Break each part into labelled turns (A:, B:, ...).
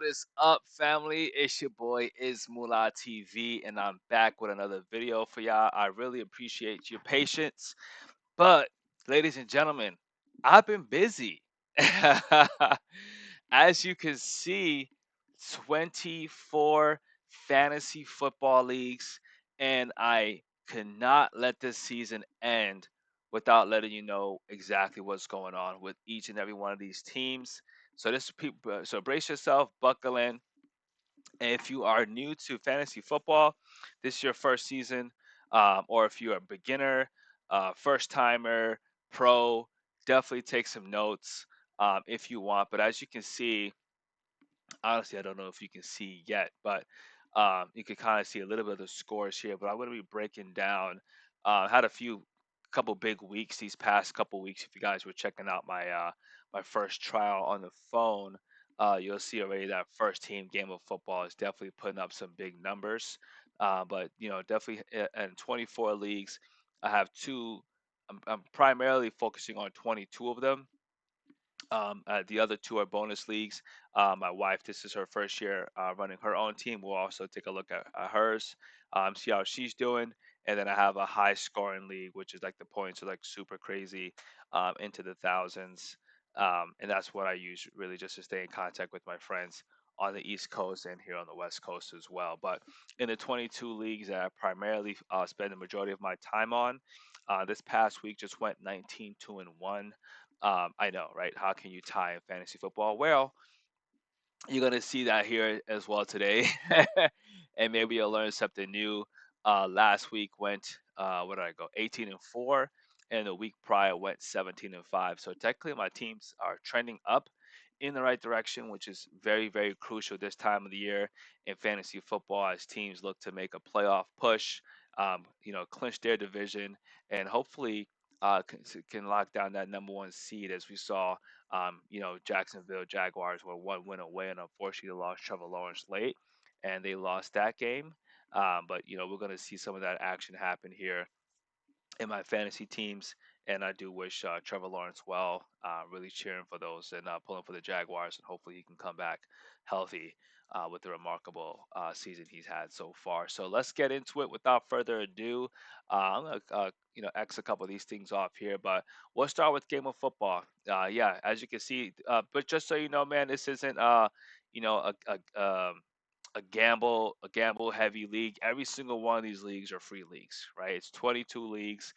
A: is up, family? It's your boy Ismula TV, and I'm back with another video for y'all. I really appreciate your patience. But, ladies and gentlemen, I've been busy. As you can see, 24 fantasy football leagues, and I cannot let this season end without letting you know exactly what's going on with each and every one of these teams. So brace yourself, buckle in. And if you are new to fantasy football, this is your first season, or if you're a beginner, first timer, pro, definitely take some notes if you want. But as you can see, honestly, I don't know if you can see yet, but you can kind of see a little bit of the scores here. But I'm going to be breaking down. Had a couple big weeks these past couple weeks. If you guys were checking out my first trial on the phone, you'll see already that first team game of football is definitely putting up some big numbers. But definitely in 24 leagues, I have two. I'm primarily focusing on 22 of them. The other two are bonus leagues. My wife, this is her first year running her own team. We'll also take a look at hers, see how she's doing. And then I have a high scoring league, which is like the points are like super crazy into the thousands. And that's what I use really just to stay in contact with my friends on the East Coast and here on the West Coast as well. But in the 22 leagues that I primarily spend the majority of my time on, this past week just went 19-2-1. I know, right? How can you tie in fantasy football? Well, you're gonna see that here as well today, and maybe you'll learn something new. Last week went, what did I go? 18-4, and the week prior went 17-5. So technically, my teams are trending up in the right direction, which is very, very crucial this time of the year in fantasy football as teams look to make a playoff push, clinch their division, and hopefully can lock down that number one seed as we saw Jacksonville Jaguars were one win away, and unfortunately they lost Trevor Lawrence late, and they lost that game. But we're going to see some of that action happen here in my fantasy teams, and I do wish Trevor Lawrence well. Really cheering for those and pulling for the Jaguars, and hopefully he can come back healthy with the remarkable season he's had so far. So let's get into it without further ado. I'm gonna X a couple of these things off here, but we'll start with game of football. Yeah, as you can see, but just so you know, man, this isn't you know a gamble heavy league. Every single one of these leagues are free leagues, right? It's 22 leagues,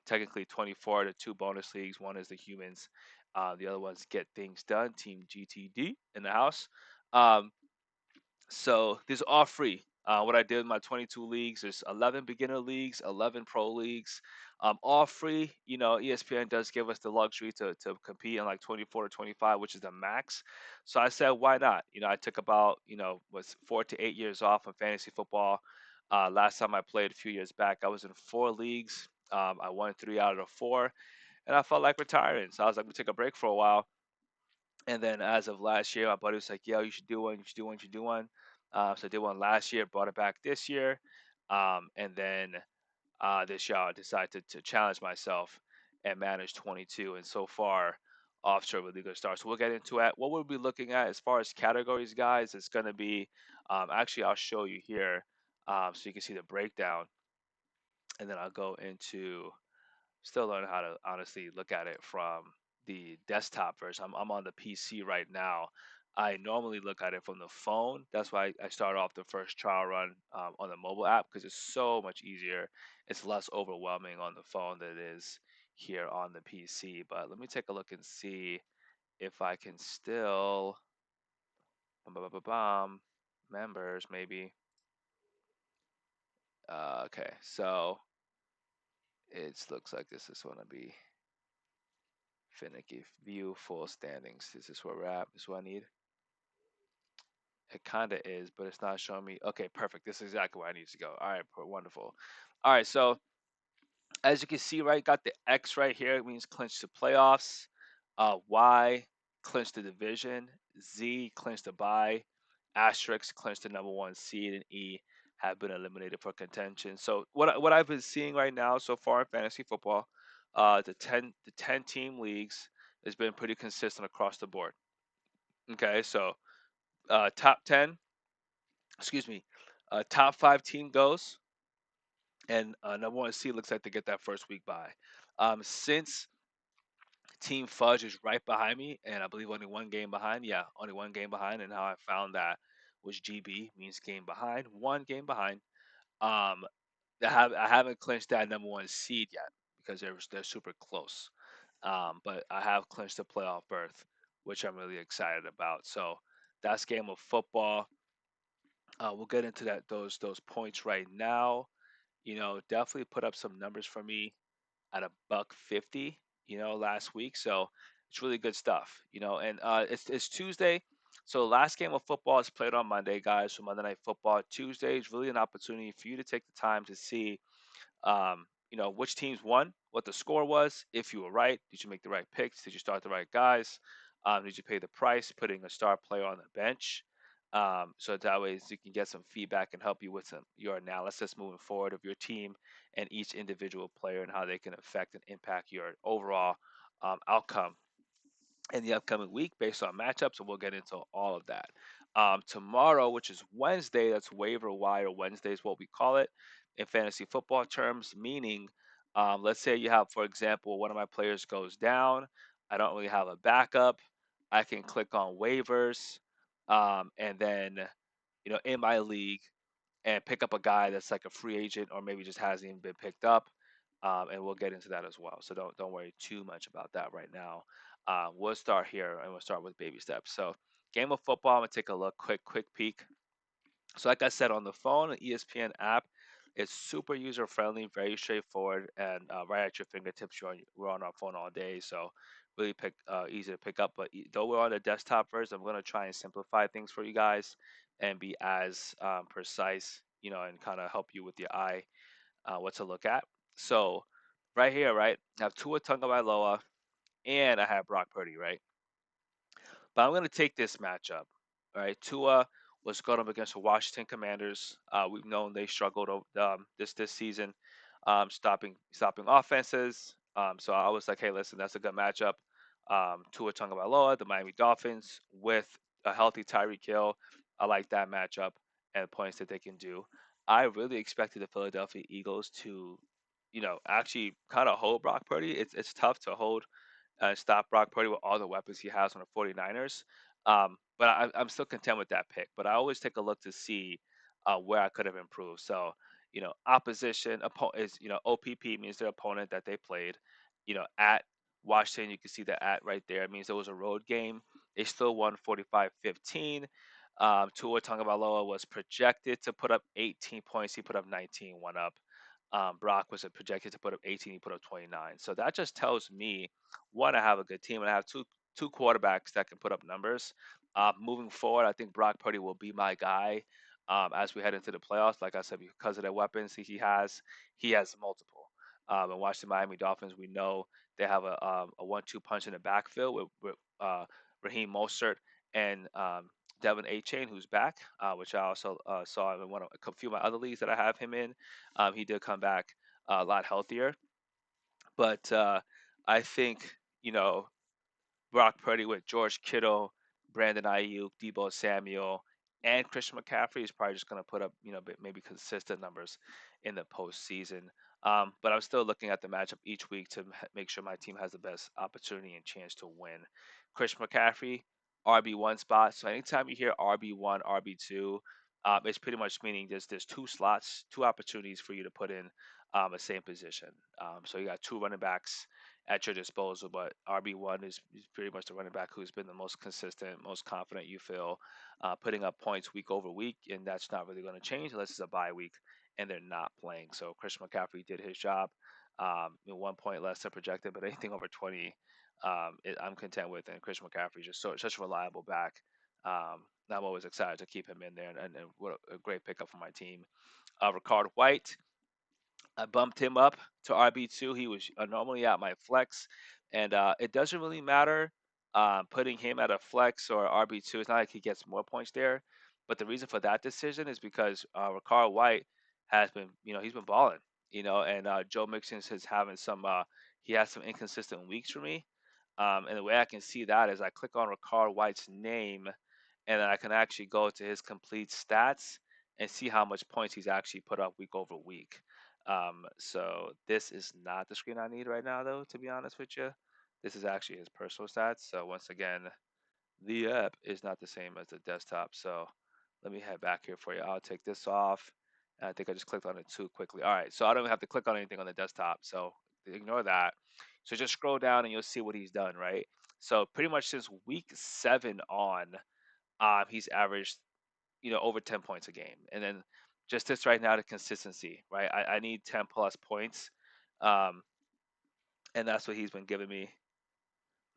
A: technically 24 to two bonus leagues. One is the humans, the other one's get things done. Team GTD in the house. Um, so these are all free. What I did in my 22 leagues, there's 11 beginner leagues, 11 pro leagues, all free. ESPN does give us the luxury to compete in like 24 to 25, which is the max. So I said, why not? I took about, was 4 to 8 years off in fantasy football. Last time I played a few years back, I was in four leagues. I won three out of the four, and I felt like retiring. So I was like, I'm gonna take a break for a while. And then as of last year, my buddy was like, "Yo, you should do one. You should do one. You should do one." So I did one last year, brought it back this year, and then this year I decided to challenge myself and manage 22. And so far, off to a really good start. So we'll get into it. What we'll be looking at as far as categories, guys, it's going to be actually I'll show you here so you can see the breakdown, and then I'll go into still learning how to honestly look at it from the desktop version. I'm on the PC right now. I normally look at it from the phone. That's why I start off the first trial run on the mobile app because it's so much easier. It's less overwhelming on the phone than it is here on the PC. But let me take a look and see if I can still members maybe. Okay, so it looks like this is going to be finicky. View full standings. Is this where we're at? This is what I need. It kind of is, but it's not showing me. Okay, perfect. This is exactly where I need to go. All right, wonderful. All right, so as you can see, right, got the X right here. It means clinch the playoffs. Y, clinch the division. Z, clinch the bye. Asterisk, clinch the number one seed. And E, have been eliminated for contention. So what I've been seeing right now so far in fantasy football, the ten team leagues has been pretty consistent across the board. Okay, so top 10, excuse me, top five team goes, and number one seed looks like they get that first week bye. Since Team Fudge is right behind me, and I believe only one game behind. Yeah, only one game behind. And how I found that was GB means game behind, one game behind. Um, I haven't clinched that number one seed yet because they're super close. But I have clinched the playoff berth, which I'm really excited about. So that's game of football. We'll get into those points right now. Definitely put up some numbers for me at a buck 50, last week. So it's really good stuff, and it's Tuesday. So the last game of football is played on Monday, guys. So Monday Night Football. Tuesday is really an opportunity for you to take the time to see which teams won, what the score was, if you were right, did you make the right picks, did you start the right guys, did you pay the price, putting a star player on the bench, so that way you can get some feedback and help you with your analysis moving forward of your team and each individual player and how they can affect and impact your overall outcome in the upcoming week based on matchups, and we'll get into all of that. Tomorrow, which is Wednesday, that's waiver wire Wednesday, is what we call it in fantasy football terms, meaning let's say you have, for example, one of my players goes down. I don't really have a backup. I can click on waivers, and then, in my league, and pick up a guy that's like a free agent or maybe just hasn't even been picked up. And we'll get into that as well. So don't worry too much about that right now. We'll start here and we'll start with baby steps. So game of football, I'm gonna take a look, quick peek. So like I said, on the phone, the ESPN app, it's super user friendly, very straightforward, and right at your fingertips. We're on our phone all day, so really easy to pick up. But though we're on the desktop version, I'm gonna try and simplify things for you guys and be as precise, and kind of help you with your eye, what to look at. So right here, right, I have Tua Tagovailoa and I have Brock Purdy, right? But I'm going to take this matchup. All right, Tua was going up against the Washington Commanders. We've known they struggled this season, stopping offenses. So I was like, hey, listen, that's a good matchup. Tua Tagovailoa, the Miami Dolphins, with a healthy Tyreek Hill. I like that matchup and the points that they can do. I really expected the Philadelphia Eagles to, actually kind of hold Brock Purdy. It's tough to hold stop Brock Purdy with all the weapons he has on the 49ers. But I'm still content with that pick. But I always take a look to see where I could have improved. So, opposition is, OPP means their opponent that they played. At Washington, you can see the at right there. It means it was a road game. They still won 45-15. Tua Tagovailoa was projected to put up 18 points. He put up 19, one up. Brock was projected to put up 18. He put up 29. So that just tells me, one, I have a good team, and I have two quarterbacks that can put up numbers. Moving forward, I think Brock Purdy will be my guy as we head into the playoffs. Like I said, because of the weapons he has multiple. And watch the Miami Dolphins. We know they have a 1-2 punch in the backfield with Raheem Mostert and Devin A. Chain, who's back, which I also saw in a few of my other leagues that I have him in. He did come back a lot healthier, but I think, Brock Purdy with George Kittle, Brandon Ayuk, Debo Samuel, and Christian McCaffrey is probably just going to put up, maybe consistent numbers in the postseason. But I'm still looking at the matchup each week to make sure my team has the best opportunity and chance to win. Christian McCaffrey, RB1 spot. So anytime you hear RB1, RB2, it's pretty much meaning there's two slots, two opportunities for you to put in the same position. So you got two running backs at your disposal, but RB1 is pretty much the running back who's been the most consistent, most confident you feel, putting up points week over week, and that's not really going to change unless it's a bye week and they're not playing. So Christian McCaffrey did his job. 1 point less than projected, but anything over 20, I'm content with. And Christian McCaffrey is just such a reliable back. I'm always excited to keep him in there, and what a great pickup for my team. Ricard White, I bumped him up to RB2. He was normally at my flex, and it doesn't really matter putting him at a flex or RB2. It's not like he gets more points there, but the reason for that decision is because Ricard White has been, he's been balling, and Joe Mixon is having he has some inconsistent weeks for me. And the way I can see that is I click on Ricard White's name and then I can actually go to his complete stats and see how much points he's actually put up week over week. So this is not the screen I need right now, though, to be honest with you. This is actually his personal stats. So once again, the app is not the same as the desktop. So let me head back here for you. I'll take this off. I think I just clicked on it too quickly. All right, so I don't even have to click on anything on the desktop. So ignore that. So just scroll down and you'll see what he's done, right? So pretty much since week 7 on, he's averaged, over 10 points a game. And then just this right now, the consistency, right? I need 10 plus points. Um, and that's what he's been giving me.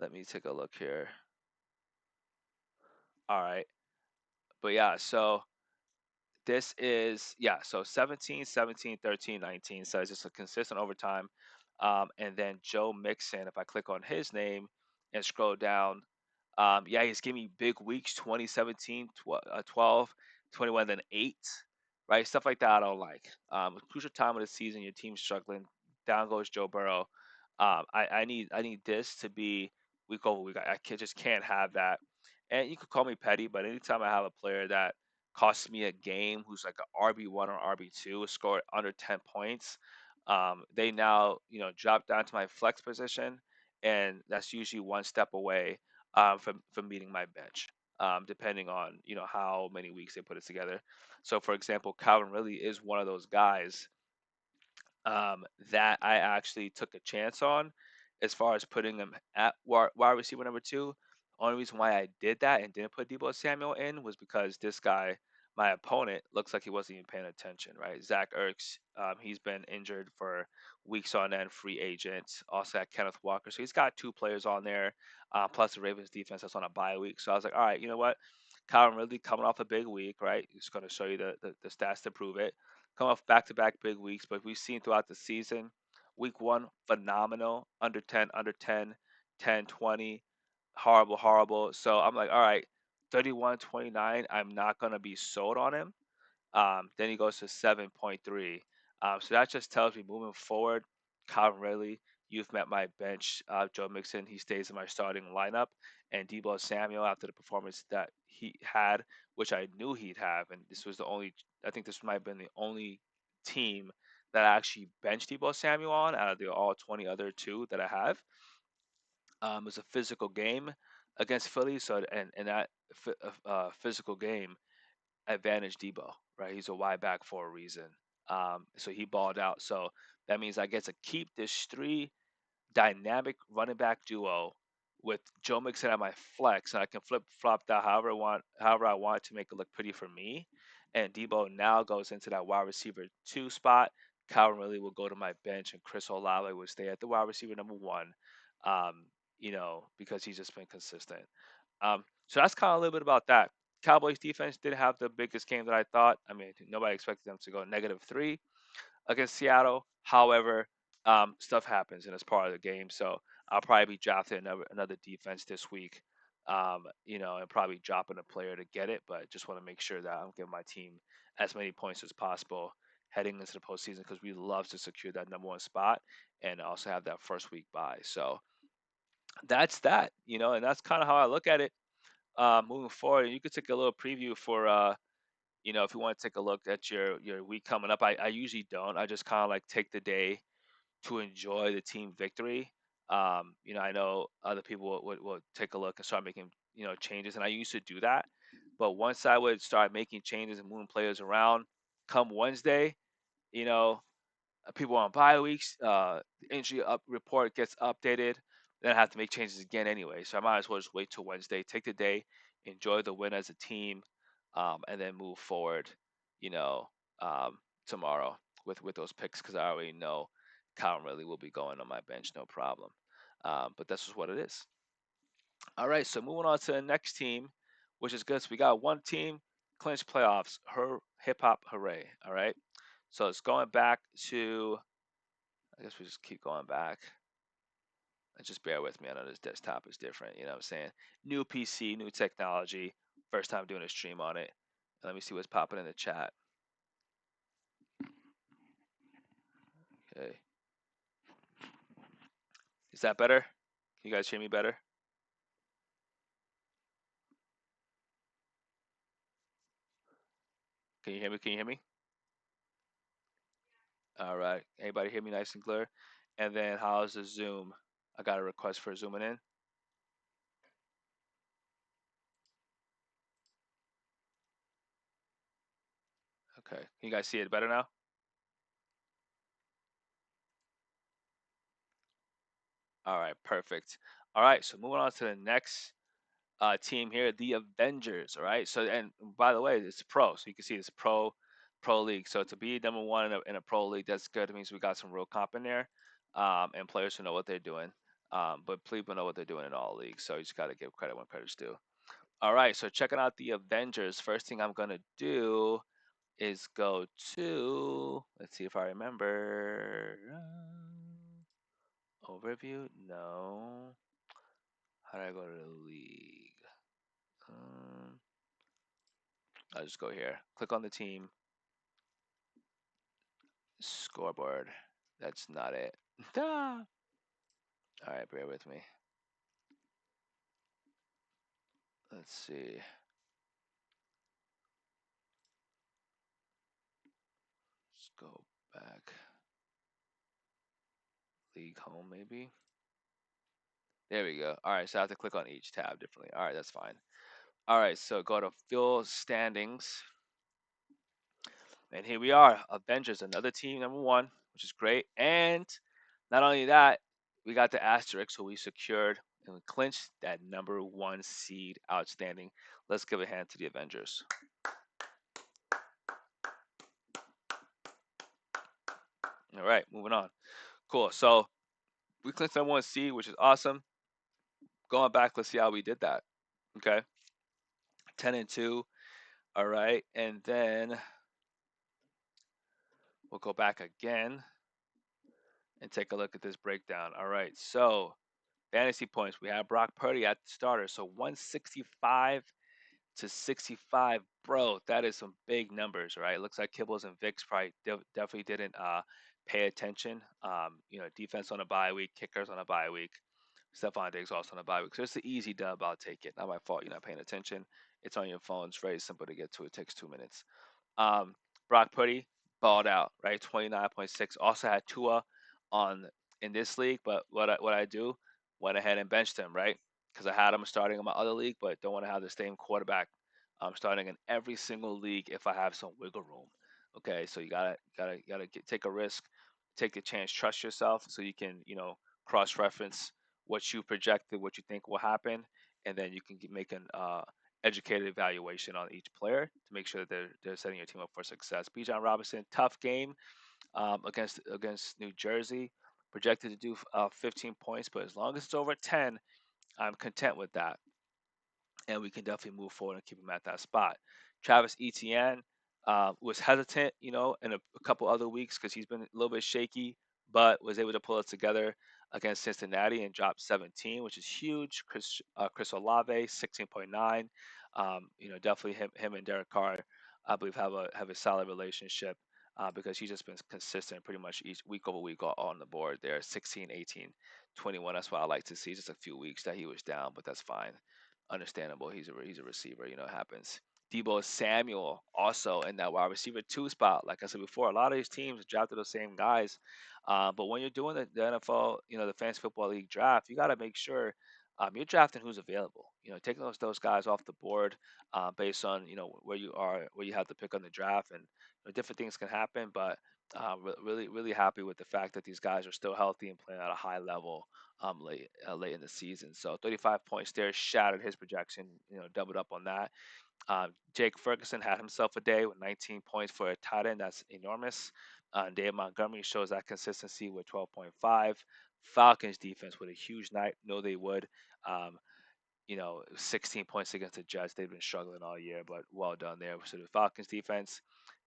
A: Let me take a look here. All right. But yeah, so this is, yeah, so 17, 17, 13, 19. So it's just a consistent overtime. And then Joe Mixon, if I click on his name and scroll down, yeah, he's giving me big weeks 2017, 12, 21, then 8, right? Stuff like that I don't like. Crucial time of the season, your team's struggling. Down goes Joe Burrow. I need this to be week over week. Just can't have that. And you could call me petty, but anytime I have a player that costs me a game who's like a RB1 or RB2, scored under 10 points, they now, drop down to my flex position, and that's usually one step away from meeting my bench, depending on how many weeks they put it together. So, for example, Calvin really is one of those guys that I actually took a chance on as far as putting him at wide receiver number two. Only reason why I did that and didn't put Debo Samuel in was because this guy, my opponent, looks like he wasn't even paying attention, right? Zach Ertz, he's been injured for weeks on end, free agent. Also had Kenneth Walker. So he's got two players on there, plus the Ravens defense that's on a bye week. So I was like, all right, you know what? Calvin Ridley coming off a big week, right? He's going to show you the stats to prove it, come off back-to-back big weeks, but we've seen throughout the season, week 1 phenomenal, under 10, under 10, 10, 20, horrible, horrible. So I'm like, all right, 31, 29, I'm not going to be sold on him. Then he goes to 7.3. So that just tells me moving forward, Calvin Ridley, you've met my bench. Joe Mixon, he stays in my starting lineup. And Debo Samuel, after the performance that he had, which I knew he'd have, and this was the only, I think this might have been the only team that I actually benched Debo Samuel on out of the all 20 other two that I have. It was a physical game against Philly, so and that physical game advantage Debo, right? He's a wide back for a reason. So he balled out. So that means I get to keep this three dynamic running back duo with Joe Mixon at my flex, and I can flip flop that however I want to make it look pretty for me. And Debo now goes into that wide receiver 2 spot. Calvin Ridley will go to my bench, and Chris Olave will stay at the wide receiver number 1. Because he's just been consistent. So that's kind of a little bit about that. Cowboys defense did have the biggest game that I thought. I mean, nobody expected them to go -3 against Seattle. However, stuff happens and it's part of the game. So I'll probably be drafting another defense this week, and probably dropping a player to get it. But just want to make sure that I'm giving my team as many points as possible heading into the postseason, because we love to secure that number 1 spot and also have that first week bye. So that's that, and that's kind of how I look at it moving forward. And you could take a little preview for if you want to take a look at your week coming up. I usually don't. I just kind of like take the day to enjoy the team victory. I know other people will take a look and start making changes, and I used to do that. But once I would start making changes and moving players around, come Wednesday, you know, people on bye weeks, the injury report gets updated. Then I have to make changes again anyway. So I might as well just wait till Wednesday, take the day, enjoy the win as a team, and then move forward, you know, tomorrow with those picks, because I already know Calvin really will be going on my bench, no problem. But this is what it is. All right, so moving on to the next team, which is good. So we got one team clinch playoffs. Her hip hop hooray! All right, so it's going back to. I guess we just keep going back. And just bear with me. I know this desktop is different. You know what I'm saying? New PC, new technology. First time doing a stream on it. Let me see what's popping in the chat. Okay. Is that better? Can you guys hear me better? Can you hear me? Can you hear me? All right. Anybody hear me nice and clear? And then how's the Zoom? I got a request for zooming in. Okay. Can you guys see it better now? All right. Perfect. All right. So moving on to the next team here, the Avengers. All right. So and by the way, it's pro, so you can see it's pro league. So to be number one in a pro league, that's good. It means we got some real comp in there, and players who know what they're doing. But people know what they're doing in all leagues. So you just got to give credit when credit's due. All right. So checking out the Avengers. First thing I'm gonna do is go to. Let's see if I remember. Overview? No. How do I go to the league? Um, I'll just go here. Click on the team. Scoreboard. That's not it. All right, bear with me. Let's see. Let's go back. League home, maybe. There we go. All right, so I have to click on each tab differently. All right, that's fine. All right, so go to field standings. And here we are, Avengers, another team, number one, which is great. And not only that, we got the asterisk, so we secured and we clinched that number one seed. Outstanding. Let's give a hand to the Avengers. All right, moving on. Cool. So we clinched number one seed, which is awesome. Going back, let's see how we did that. Okay, 10-2. All right, and then we'll go back again and take a look at this breakdown. All right, so fantasy points. We have Brock Purdy at the starter, so 165 to 65, bro. That is some big numbers, right? Looks like Kibbles and Vicks probably definitely didn't pay attention. Defense on a bye week, kickers on a bye week. Stephon Diggs also on a bye week. So it's an easy dub. I'll take it. Not my fault. You're not paying attention. It's on your phone. It's very simple to get to. It takes 2 minutes. Um, Brock Purdy balled out, right? 29.6. Also had Tua on in this league, but what I do went ahead and benched him, right? Because I had him starting in my other league, but don't want to have the same quarterback starting in every single league if I have some wiggle room. Okay, so you gotta take a risk, take a chance, trust yourself, so you can cross reference what you projected, what you think will happen, and then you can make an educated evaluation on each player to make sure that they're setting your team up for success. Bijan Robinson, tough game against New Jersey, projected to do 15 points, but as long as it's over 10, I'm content with that, and we can definitely move forward and keep him at that spot. Travis Etienne was hesitant, in a couple other weeks because he's been a little bit shaky, but was able to pull it together against Cincinnati and drop 17, which is huge. Chris Olave 16.9. Definitely him and Derek Carr, I believe have a solid relationship. Because he's just been consistent pretty much each week over week on the board there 16, 18, 21. That's what I like to see. Just a few weeks that he was down, but that's fine, understandable. He's a receiver. It happens. Debo Samuel also in that wide receiver two spot. Like I said before, a lot of these teams drafted those same guys. But when you're doing the NFL, the Fantasy Football League draft, you got to make sure you're drafting who's available. Taking those guys off the board based on where you are, where you have to pick on the draft, and different things can happen. But really, really happy with the fact that these guys are still healthy and playing at a high level late in the season. So 35 points there shattered his projection. Doubled up on that. Jake Ferguson had himself a day with 19 points for a tight end. That's enormous. Dave Montgomery shows that consistency with 12.5. Falcons defense with a huge night. No, they would. Um, 16 points against the Jets. They've been struggling all year, but well done there. So the Falcons defense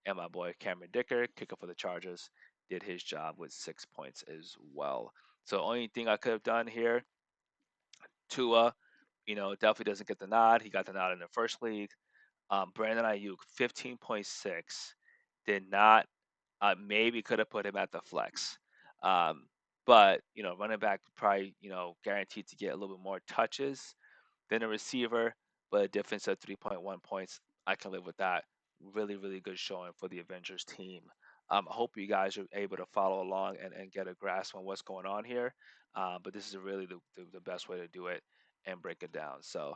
A: and my boy Cameron Dicker, kicker for the Chargers, did his job with 6 points as well. So only thing I could have done here, Tua, definitely doesn't get the nod. He got the nod in the first league. Brandon Ayuk, 15.6, did not. Maybe could have put him at the flex. Um, but running back probably guaranteed to get a little bit more touches than a receiver, but a difference of 3.1 points. I can live with that. really, really good showing for the Avengers team. I hope you guys are able to follow along and get a grasp on what's going on here. But this is really the best way to do it and break it down. So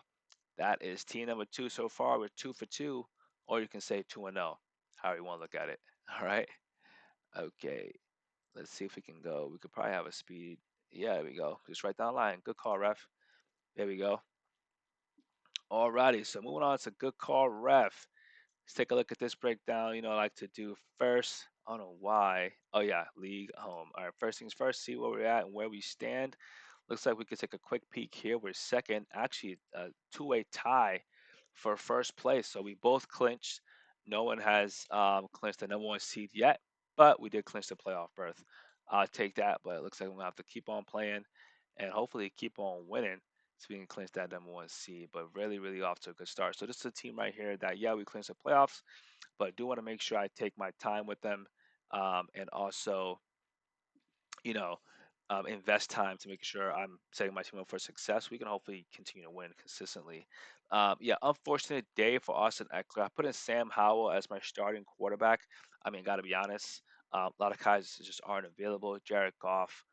A: that is team number two so far. We're 2 for 2, or you can say 2-0, however you want to look at it. All right. Okay. Let's see if we can go. We could probably have a speed. Yeah, there we go. Just right down the line. Good call, ref. There we go. Alrighty. So moving on to good call, ref. Let's take a look at this breakdown. I like to do first. I don't know why. Oh yeah, league home. All right, first things first. See where we're at and where we stand. Looks like we could take a quick peek here. We're second, actually a two-way tie for first place. So we both clinched. No one has clinched the number one seed yet, but we did clinch the playoff berth. I'll take that, but it looks like we're gonna have to keep on playing and hopefully keep on winning so we can clinch that number one seed. But really, really off to a good start. So this is a team right here that yeah, we clinched the playoffs, but do want to make sure I take my time with them, and also you know, invest time to make sure I'm setting my team up for success. We can hopefully continue to win consistently. Yeah, unfortunate day for Austin Eckler. I put in Sam Howell as my starting quarterback. I mean, got to be honest, a lot of guys just aren't available. Jared Goff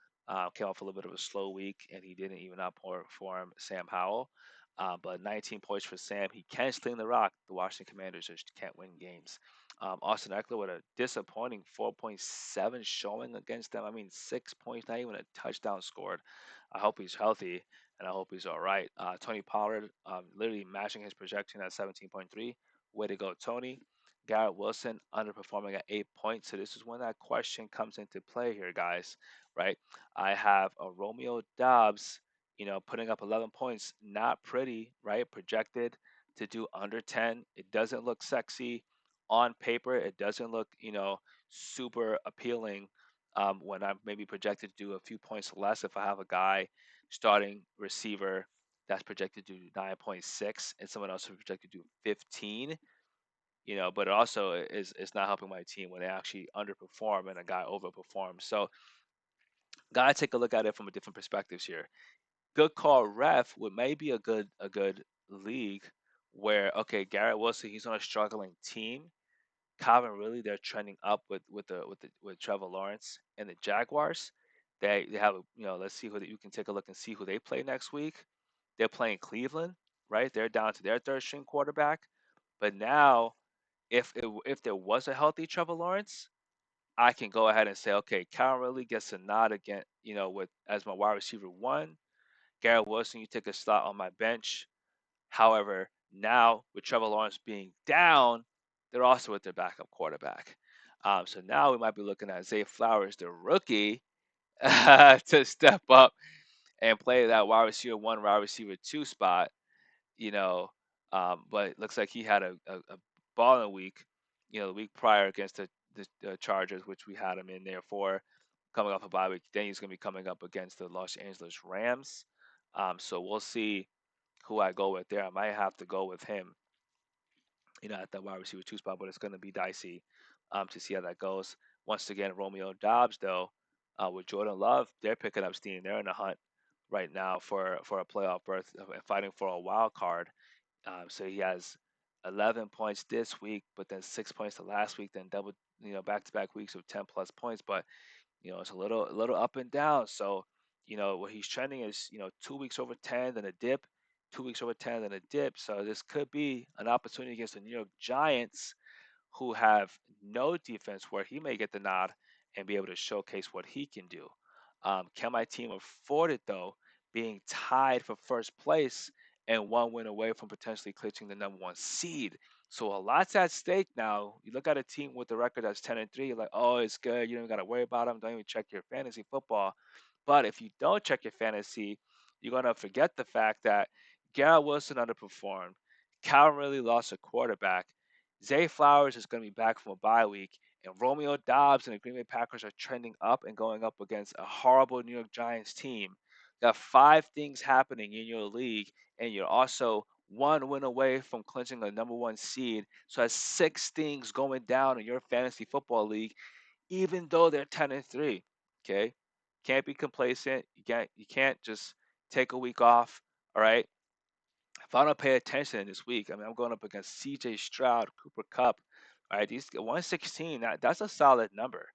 A: came off a little bit of a slow week, and he didn't even outperform Sam Howell. But 19 points for Sam. He can sling the rock. The Washington Commanders just can't win games. Austin Eckler with a disappointing 4.7 showing against them. I mean, 6 points, not even a touchdown scored. I hope he's healthy and I hope he's all right. Tony Pollard, literally matching his projection at 17.3. Way to go, Tony. Garrett Wilson underperforming at 8 points. So this is when that question comes into play here, guys. Right? I have a Romeo Dobbs, putting up 11 points. Not pretty, right? Projected to do under 10. It doesn't look sexy on paper. It doesn't look, super appealing when I'm maybe projected to do a few points less. If I have a guy starting receiver that's projected to do 9.6 and someone else is projected to do 15, but it also is not helping my team when they actually underperform and a guy overperforms. So gotta take a look at it from a different perspectives here. Good call, ref. Would maybe a good league where okay, Garrett Wilson, he's on a struggling team. Calvin really they're trending up with Trevor Lawrence and the Jaguars. They have let's see you can take a look and see who they play next week. They're playing Cleveland, right? They're down to their third string quarterback. But now if there was a healthy Trevor Lawrence, I can go ahead and say, okay, Calvin really gets a nod again, with as my wide receiver one. Garrett Wilson, you take a slot on my bench. However, now with Trevor Lawrence being down, they're also with their backup quarterback. So now we might be looking at Zay Flowers, the rookie, to step up and play that wide receiver one, wide receiver two spot. You know, but it looks like he had a balling week. The week prior against the Chargers, which we had him in there for, coming off a bye week. Then he's going to be coming up against the Los Angeles Rams. So we'll see who I go with there. I might have to go with him, at the wide receiver two spot, but it's going to be dicey to see how that goes. Once again, Romeo Dobbs, though, with Jordan Love, they're picking up steam. They're in the hunt right now for a playoff berth and fighting for a wild card. So he has 11 points this week, but then 6 points the last week, then double, back to back weeks of 10 plus points. But it's a little up and down. So, what he's trending is, 2 weeks over 10, then a dip, 2 weeks over 10, then a dip. So this could be an opportunity against the New York Giants, who have no defense, where he may get the nod and be able to showcase what he can do. Can my team afford it though, being tied for first place and one win away from potentially clinching the number one seed? So a lot's at stake now. You look at a team with the record that's 10-3, you're like, oh, it's good. You don't got to worry about them. Don't even check your fantasy football. But if you don't check your fantasy, you're gonna forget the fact that Garrett Wilson underperformed. Calvin really lost a quarterback. Zay Flowers is going to be back from a bye week, and Romeo Dobbs and the Green Bay Packers are trending up and going up against a horrible New York Giants team. You got five things happening in your league, and you're also one win away from clinching the number one seed. So that's six things going down in your fantasy football league, even though they're 10-3. Okay, can't be complacent. You can't just take a week off. All right, if I don't pay attention this week, I mean, I'm going up against C.J. Stroud, Cooper Cup. All right, these 116. That's a solid number.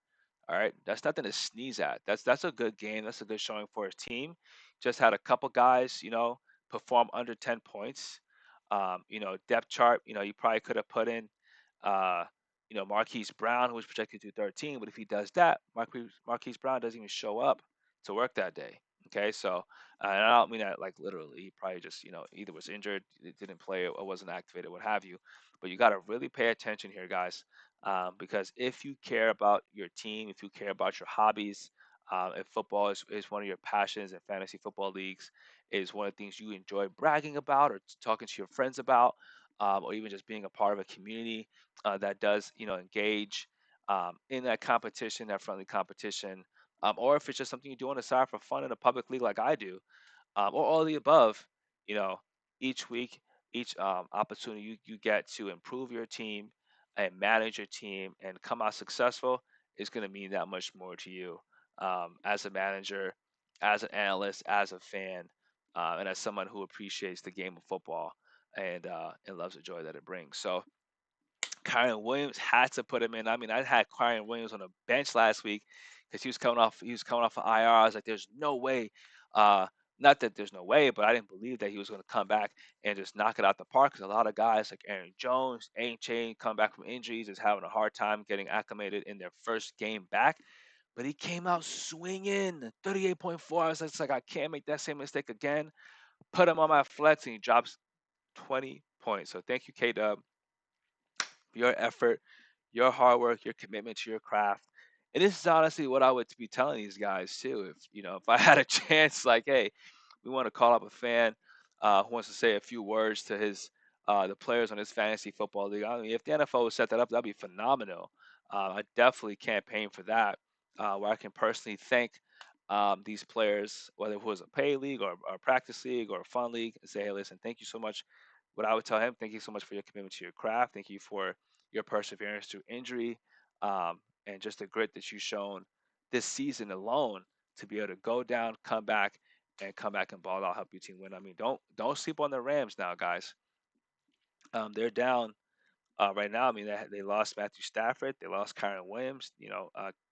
A: All right, that's nothing to sneeze at. That's a good game. That's a good showing for his team. Just had a couple guys, perform under 10 points. Depth chart. You probably could have put in, uh, Marquise Brown, who was projected to 13. But if he does that, Marquise Brown doesn't even show up to work that day. Okay, so and I don't mean that like literally. He probably just, either was injured, didn't play, or wasn't activated, what have you. But you got to really pay attention here, guys, because if you care about your team, if you care about your hobbies, if football is one of your passions and fantasy football leagues is one of the things you enjoy bragging about or talking to your friends about, or even just being a part of a community that does, engage in that competition, that friendly competition, or if it's just something you do on the side for fun in a public league like I do, or all of the above, you know, each week, each opportunity you get to improve your team and manage your team and come out successful is going to mean that much more to you as a manager, as an analyst, as a fan, and as someone who appreciates the game of football and loves the joy that it brings. So, Kyron Williams had to put him in. I mean, I had Kyron Williams on the bench last week because he was coming off of IR. I was like, there's no way. Uh, Not that there's no way, but I didn't believe that he was going to come back and just knock it out the park. Because a lot of guys like Aaron Jones, Ain't Chain, come back from injuries, is having a hard time getting acclimated in their first game back. But he came out swinging 38.4. I was just like, I can't make that same mistake again. Put him on my flex, and he drops 20 points. So thank you, K Dub, your effort, your hard work, your commitment to your craft. And this is honestly what I would be telling these guys too. If I had a chance, like, hey, we want to call up a fan who wants to say a few words to his the players on his fantasy football league. I mean, if the NFL would set that up, that'd be phenomenal. I definitely campaign for that, where I can personally thank these players, whether it was a pay league or a practice league or a fun league, and say, hey, listen, thank you so much. What I would tell him, thank you so much for your commitment to your craft. Thank you for your perseverance through injury, and just the grit that you've shown this season alone to be able to go down, come back and ball out, help your team win. I mean, don't sleep on the Rams now, guys. They're down right now. I mean, they lost Matthew Stafford, they lost Kyron Williams.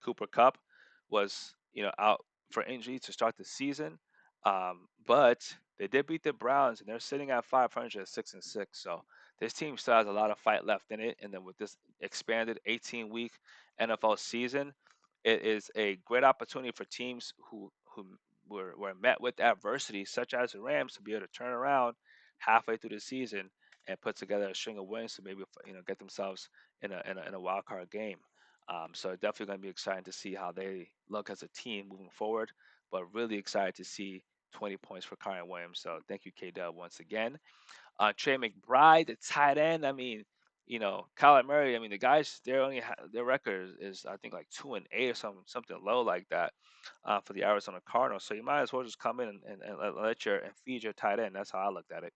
A: Cooper Cup was out for injury to start the season, but they did beat the Browns, and they're sitting at 500 at 6-6. So this team still has a lot of fight left in it. And then with this expanded 18-week NFL season, it is a great opportunity for teams who were met with adversity, such as the Rams, to be able to turn around halfway through the season and put together a string of wins to maybe get themselves in a wild card game. So definitely going to be exciting to see how they look as a team moving forward. But really excited to see 20 points for Kyron Williams. So thank you, K Dub, once again. Trey McBride, the tight end. I mean, Kyler Murray. I mean, the guys, their record is I think like 2-8 or something low like that for the Arizona Cardinals. So you might as well just come in and feed your tight end. That's how I looked at it.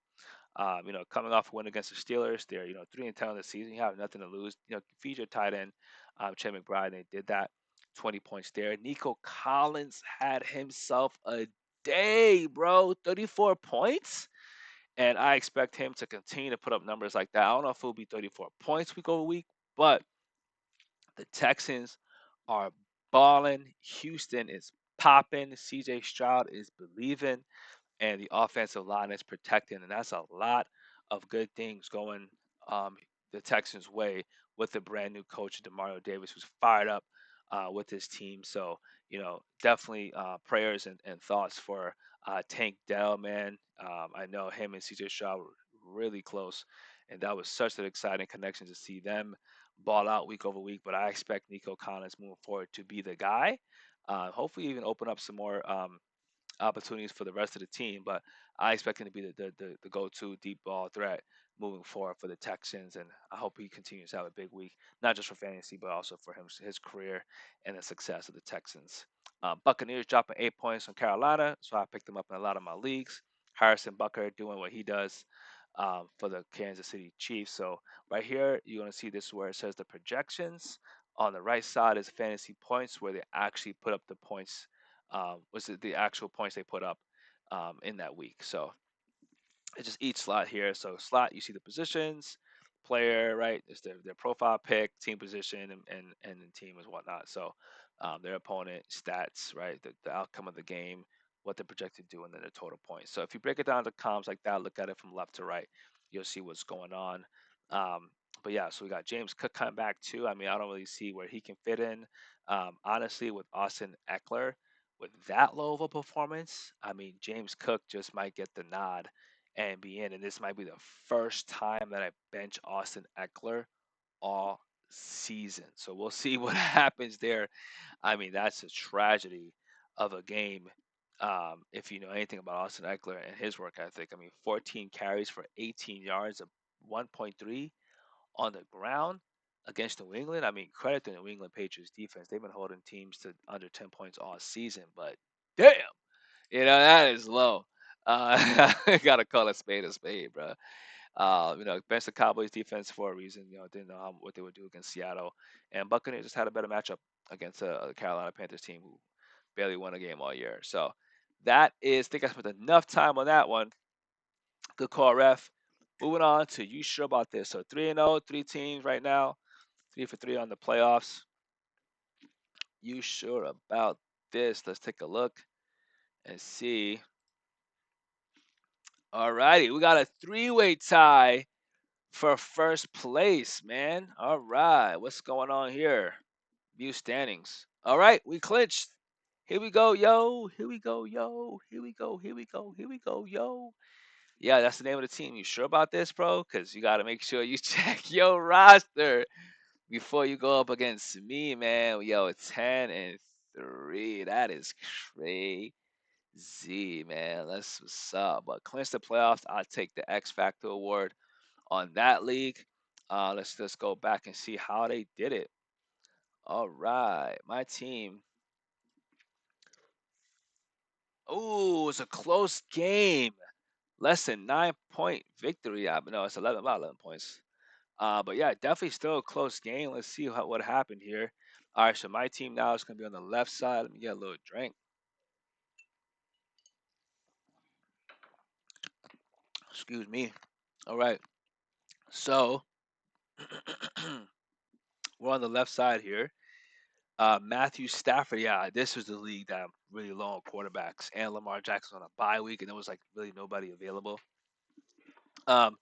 A: Coming off a win against the Steelers, they're 3-10 on the season. You have nothing to lose. Feed your tight end, Trey McBride. They did that. 20 points there. Nico Collins had himself a day, bro. 34 points. And I expect him to continue to put up numbers like that. I don't know if it'll be 34 points week over week, but the Texans are balling. Houston is popping. CJ Stroud is believing, and the offensive line is protecting, and that's a lot of good things going um, the Texans' way with the brand new coach Demario Davis, who's fired up with his team. So definitely prayers and thoughts for Tank Dell, man. I know him and CJ Shaw were really close, and that was such an exciting connection to see them ball out week over week. But I expect Nico Collins moving forward to be the guy. Hopefully, even open up some more opportunities for the rest of the team. But I expect him to be the go-to deep ball threat moving forward for the Texans, and I hope he continues to have a big week, not just for fantasy, but also for his career and the success of the Texans. Buccaneers dropping 8 points on Carolina, so I picked them up in a lot of my leagues. Harrison Bucker doing what he does for the Kansas City Chiefs. So right here, you're going to see this where it says the projections. On the right side is fantasy points, where they actually put up the points was the actual points they put up in that week. So it's just each slot here. So slot, you see the positions, player, right? It's their profile pick, team position, and the team and whatnot. So their opponent, stats, right? The outcome of the game, what they're projected to do, and then the total points. So if you break it down to columns like that, look at it from left to right, you'll see what's going on. But yeah, so we got James Cook coming back too. I mean, I don't really see where he can fit in. Honestly, with Austin Eckler, with that low of a performance, I mean, James Cook just might get the nod and be in. And this might be the first time that I bench Austin Eckler all season. So we'll see what happens there. I mean, that's a tragedy of a game. If you know anything about Austin Eckler and his work ethic, I mean, 14 carries for 18 yards, of 1.3 on the ground against New England. I mean, credit to New England Patriots defense. They've been holding teams to under 10 points all season, but damn, that is low. Gotta call a spade, bro. Bench the Cowboys defense for a reason. Didn't know what they would do against Seattle, and Buccaneers just had a better matchup against the Carolina Panthers team who barely won a game all year. So that is, I think I spent enough time on that one. Good call, ref. Moving on to you sure about this? So 3-0, three teams right now, 3 for 3 on the playoffs. You sure about this? Let's take a look and see. All righty, we got a three-way tie for first place, man. All right, what's going on here? View standings. All right, we clinched. Here we go, yo. Here we go, yo. Here we go. Here we go. Here we go, yo. Yeah, that's the name of the team. You sure about this, bro? Because you got to make sure you check your roster before you go up against me, man. Yo, 10-3. That is crazy, man. That's what's up. But clinch the playoffs. I'll take the X Factor award on that league. Let's just go back and see how they did it. All right, my team. Oh, it's a close game. Less than 9 point victory. No, it's 11, about 11 points. But yeah, definitely still a close game. Let's see what happened here. All right, so my team now is going to be on the left side. Let me get a little drink. Excuse me. All right, so we're on the left side here. Matthew Stafford, yeah, this was the league that I'm really low on quarterbacks, and Lamar Jackson on a bye week, and there was like really nobody available. Um,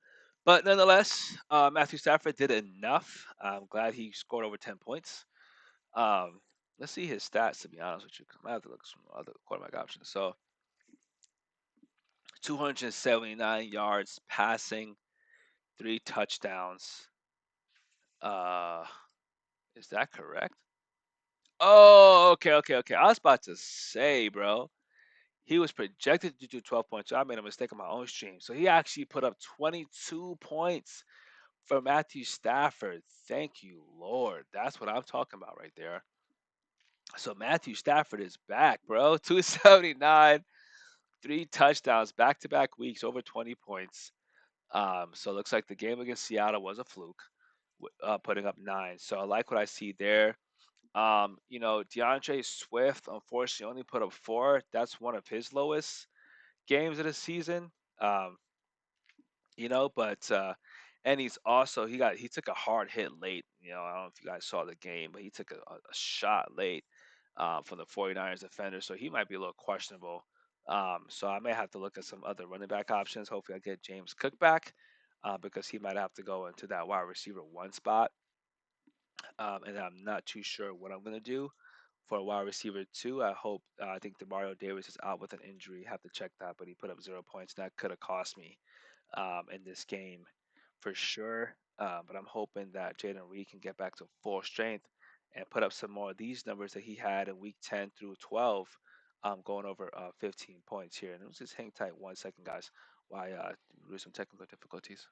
A: but nonetheless, Matthew Stafford did enough. I'm glad he scored over 10 points. Um, let's see his stats, to be honest with you, because I have to look at some other quarterback options. So 279 yards passing, 3 touchdowns. Uh, is that correct? Oh, okay. I was about to say, bro, he was projected to do 12 points. So I made a mistake on my own stream. So he actually put up 22 points for Matthew Stafford. Thank you, Lord. That's what I'm talking about right there. So Matthew Stafford is back, bro. 279, 3 touchdowns, back-to-back weeks, over 20 points. So it looks like the game against Seattle was a fluke, putting up 9. So I like what I see there. DeAndre Swift, unfortunately, only put up 4. That's one of his lowest games of the season. Um, but and he's also he took a hard hit late. I don't know if you guys saw the game, but he took a shot late from the 49ers defender, so he might be a little questionable. So I may have to look at some other running back options. Hopefully, I get James Cook back because he might have to go into that wide receiver 1 spot. And I'm not too sure what I'm gonna do for a wide receiver 2. I think Demario Davis is out with an injury. Have to check that, but he put up 0 points. That could have cost me in this game for sure. But I'm hoping that Jaden Reed can get back to full strength and put up some more of these numbers that he had in week 10 through 12, going over 15 points here. And let's just hang tight 1 second, guys, while I do some technical difficulties.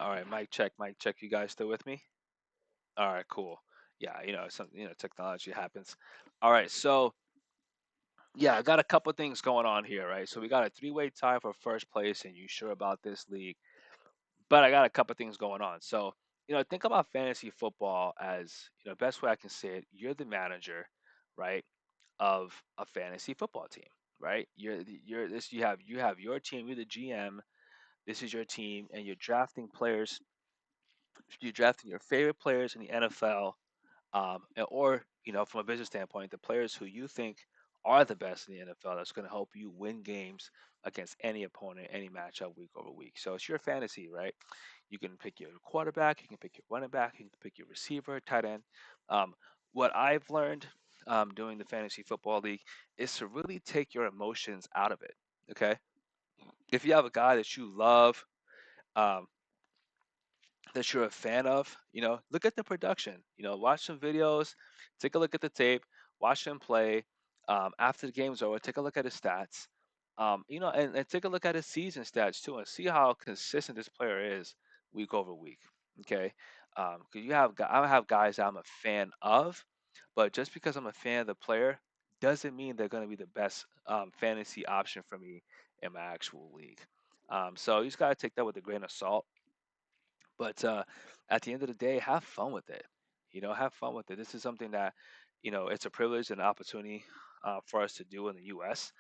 A: All right, mic check, mic check. You guys still with me? All right, cool. Yeah, some technology happens. All right, so yeah, I got a couple things going on here, right? So we got a three-way tie for first place, and you sure about this league? But I got a couple things going on. So, think about fantasy football as, best way I can say it, you're the manager, right, of a fantasy football team, right? You're this you have your team, you're the GM, this is your team, and you're drafting your favorite players in the NFL, or from a business standpoint, the players who you think are the best in the NFL that's going to help you win games against any opponent, any matchup week over week. So it's your fantasy, right? You can pick your quarterback, you can pick your running back, you can pick your receiver, tight end. Um, what I've learned doing the fantasy football league is to really take your emotions out of it. Okay, if you have a guy that you love, um, that you're a fan of, look at the production. Watch some videos, take a look at the tape, watch him play. After the game's over, take a look at his stats. And take a look at his season stats too, and see how consistent this player is week over week. Okay, because I have guys I'm a fan of, but just because I'm a fan of the player doesn't mean they're going to be the best fantasy option for me in my actual league. So you just got to take that with a grain of salt, but at the end of the day, have fun with it. Have fun with it. This is something that, it's a privilege and opportunity for us to do in the U.S.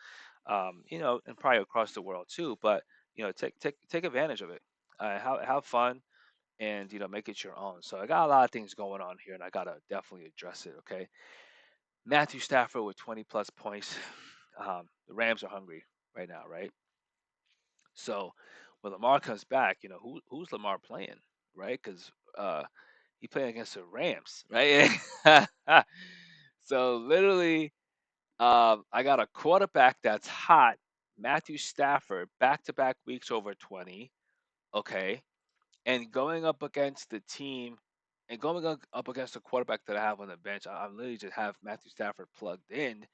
A: And probably across the world too. But take advantage of it. Have fun, and make it your own. So I got a lot of things going on here, and I gotta definitely address it. Okay, Matthew Stafford with 20 plus points. The Rams are hungry right now, right? So when Lamar comes back, who's Lamar playing, right? Because he playing against the Rams, right? So literally, I got a quarterback that's hot, Matthew Stafford, back-to-back weeks over 20. Okay, and going up against the team, and going up against the quarterback that I have on the bench, I literally just have Matthew Stafford plugged in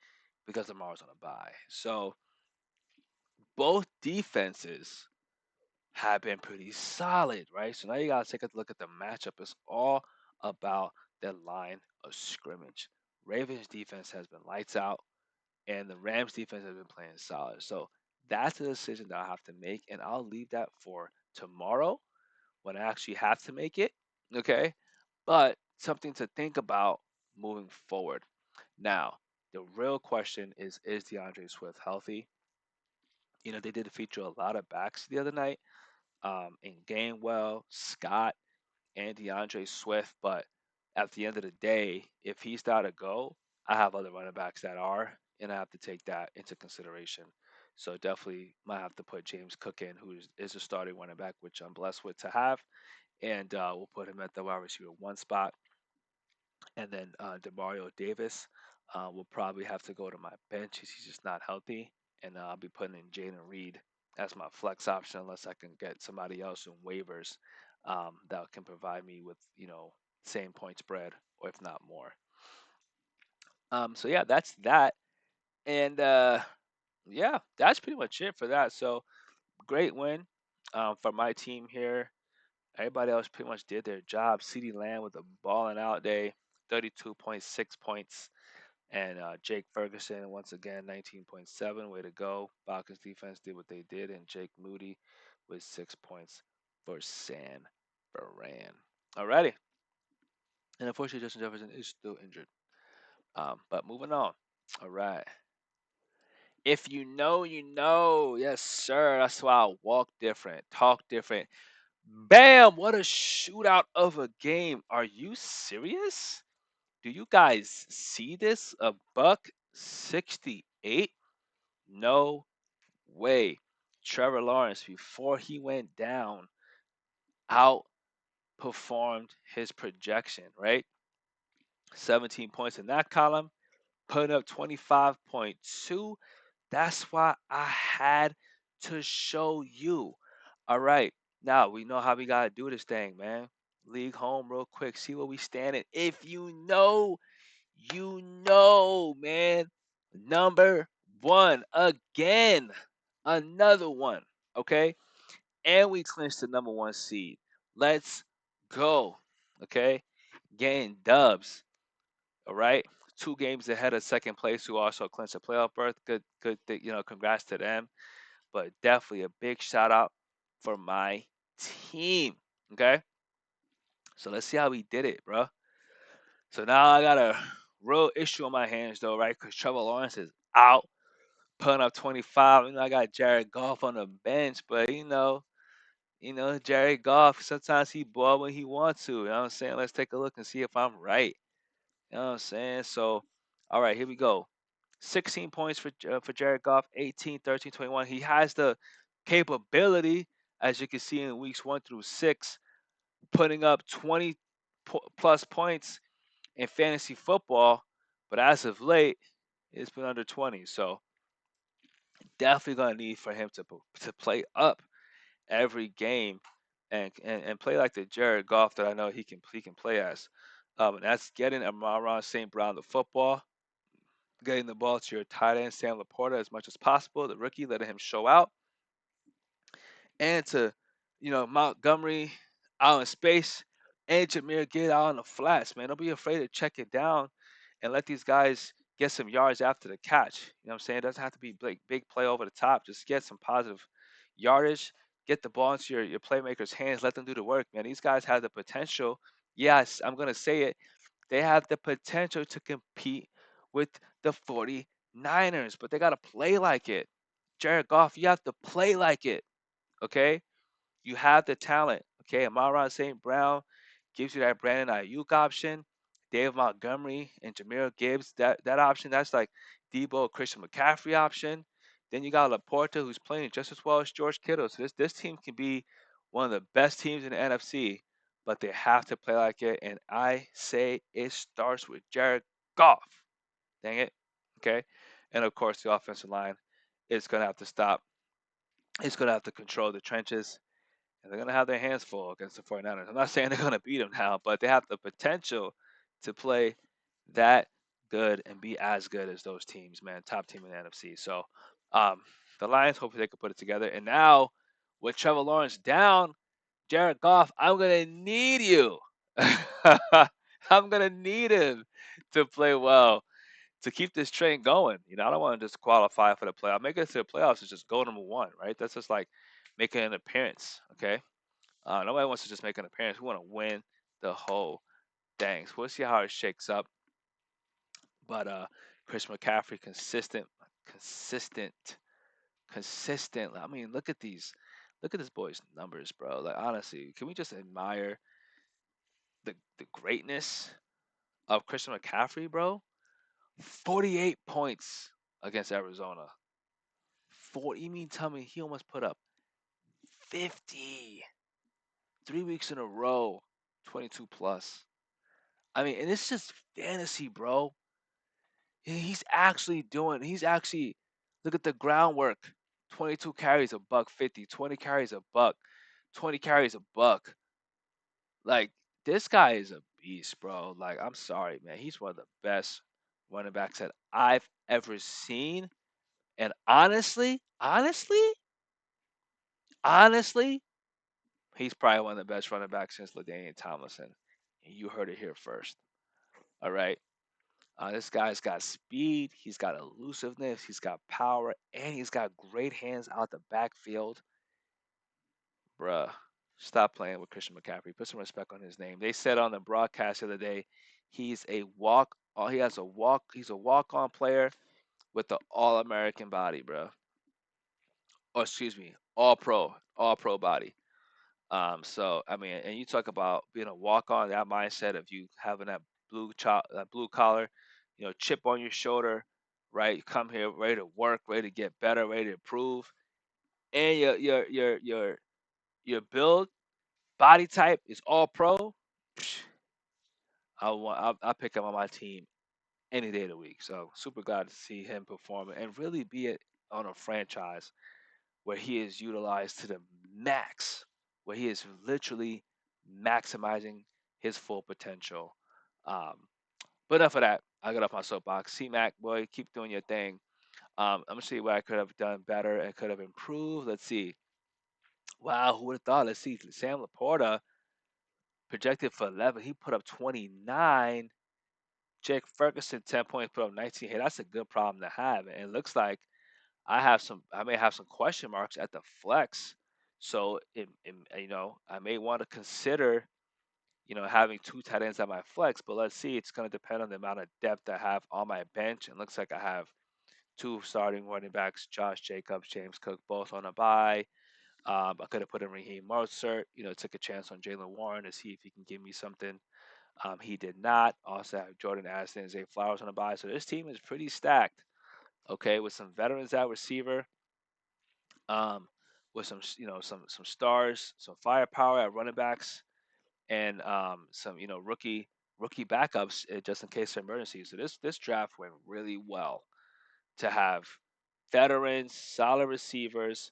A: because Lamar's on a bye. So both defenses have been pretty solid, right? So now you gotta take a look at the matchup. It's all about the line of scrimmage. Ravens defense has been lights out, and the Rams defense has been playing solid. So that's a decision that I have to make, and I'll leave that for tomorrow when I actually have to make it. Okay, but something to think about moving forward. Now, the real question is DeAndre Swift healthy? They did feature a lot of backs the other night, in Gainwell, Scott, and DeAndre Swift. But at the end of the day, if he's got to go, I have other running backs that are, and I have to take that into consideration. So definitely might have to put James Cook in, who is a starting running back, which I'm blessed with to have, and we'll put him at the wide receiver one spot. And then Demario Davis will probably have to go to my bench. He's just not healthy. And I'll be putting in Jaden Reed as my flex option unless I can get somebody else in waivers that can provide me with, same point spread or if not more. So yeah, that's that. And yeah, that's pretty much it for that. So great win for my team here. Everybody else pretty much did their job. CeeDee Lamb with a balling out day, 32.6 points. And Jake Ferguson, once again, 19.7. Way to go. Falcons defense did what they did. And Jake Moody with 6 points for San Fran. Alrighty. And unfortunately, Justin Jefferson is still injured. But moving on. All right. If you know, you know. Yes, sir. That's why I walk different, talk different. Bam! What a shootout of a game. Are you serious? Do you guys see this? A buck 68? No way. Trevor Lawrence, before he went down, outperformed his projection, right? 17 points in that column, putting up 25.2. That's why I had to show you. All right. Now we know how we gotta do this thing, man. League home real quick. See where we standing. If you know, man. Number one again. Another one. Okay. And we clinched the number one seed. Let's go. Okay, getting dubs. All right, 2 games ahead of second place, who also clinched a playoff berth. Congrats to them. But definitely a big shout out for my team. Okay, so let's see how we did it, bro. So now I got a real issue on my hands, though, right? Because Trevor Lawrence is out, putting up 25. I got Jared Goff on the bench, but Jared Goff, sometimes he ball when he wants to. You know what I'm saying? Let's take a look and see if I'm right. You know what I'm saying? So, all right, here we go. 16 points for Jared Goff, 18, 13, 21. He has the capability, as you can see in weeks 1 through 6, putting up 20 plus points in fantasy football. But as of late, it's been under 20. So definitely gonna need for him to play up every game and play like the Jared Goff that I know he can play as. And that's getting Amon St. Brown the football, getting the ball to your tight end Sam Laporta as much as possible, the rookie, letting him show out, and to Montgomery out in space and Jameer get out on the flats, man. Don't be afraid to check it down and let these guys get some yards after the catch. You know what I'm saying? It doesn't have to be big play over the top. Just get some positive yardage. Get the ball into your playmakers' hands. Let them do the work, man. These guys have the potential. Yes, I'm gonna say it. They have the potential to compete with the 49ers, but they gotta play like it. Jared Goff, you have to play like it. Okay? You have the talent. Okay, Amon St. Brown gives you that Brandon Ayuk option. Dave Montgomery and Jameer Gibbs, that option, that's like Debo Christian McCaffrey option. Then you got Laporta, who's playing just as well as George Kittle. So this team can be one of the best teams in the NFC, but they have to play like it. And I say it starts with Jared Goff. Dang it. Okay. And of course, the offensive line is going to have to stop. It's going to have to control the trenches, and they're going to have their hands full against the 49ers. I'm not saying they're going to beat them now, but they have the potential to play that good and be as good as those teams, man. Top team in the NFC. So um, the Lions, hopefully they can put it together. And now with Trevor Lawrence down, Jared Goff, I'm going to need you. I'm going to need him to play well to keep this train going. I don't want to just qualify for the playoff. Making it to the playoffs is just goal number one, right? That's just like making an appearance, okay? Nobody wants to just make an appearance. We want to win the whole thing. So we'll see how it shakes up. But Chris McCaffrey, consistent, consistent. I mean, look at this boy's numbers, bro. Like honestly, can we just admire the greatness of Christian McCaffrey, bro? 48 points against Arizona. 40. You mean tell me he almost put up 50 3 weeks in a row, 22 plus. I mean, and it's just fantasy, bro. He's actually, look at the groundwork. 22 carries, a buck 50. 20 carries, a buck. 20 carries, a buck. Like, this guy is a beast, bro. Like, I'm sorry, man. He's one of the best running backs that I've ever seen. And honestly, he's probably one of the best running backs since LaDainian Tomlinson. And you heard it here first. All right. This guy's got speed, he's got elusiveness, he's got power, and he's got great hands out the backfield. Bruh, stop playing with Christian McCaffrey. Put some respect on his name. They said on the broadcast the other day, he's a walk. He has a walk. He's a walk-on player with the All-American body, bro. Or excuse me, All-Pro body. So I mean, and you talk about being a walk on, that mindset of you having that blue collar, chip on your shoulder, right? You come here ready to work, ready to get better, ready to improve, and your build body type is all pro. I'll pick him on my team any day of the week. So super glad to see him perform and really be it on a franchise where he is utilized to the max, where he is literally maximizing his full potential. Um, but enough of that. I got off my soapbox. C Mac, boy, keep doing your thing. I'm gonna see what I could have done better and could have improved. Let's see. Wow, who would have thought? Let's see. Sam Laporta. projected for 11. He put up 29. Jake Ferguson, 10 points, put up 19. Hey, that's a good problem to have. And it looks like I may have some question marks at the flex. So I may want to consider, having two tight ends at my flex, but let's see. It's going to depend on the amount of depth I have on my bench. It looks like I have two starting running backs, Josh Jacobs, James Cook, both on a bye. I could have put in Raheem Mostert, took a chance on Jalen Warren to see if he can give me something. He did not. Also have Jordan Addison and Zay Flowers on a bye. So this team is pretty stacked, okay, with some veterans at receiver, um, with some stars, some firepower at running backs, and some rookie backups, just in case of emergencies. So this draft went really well to have veterans, solid receivers,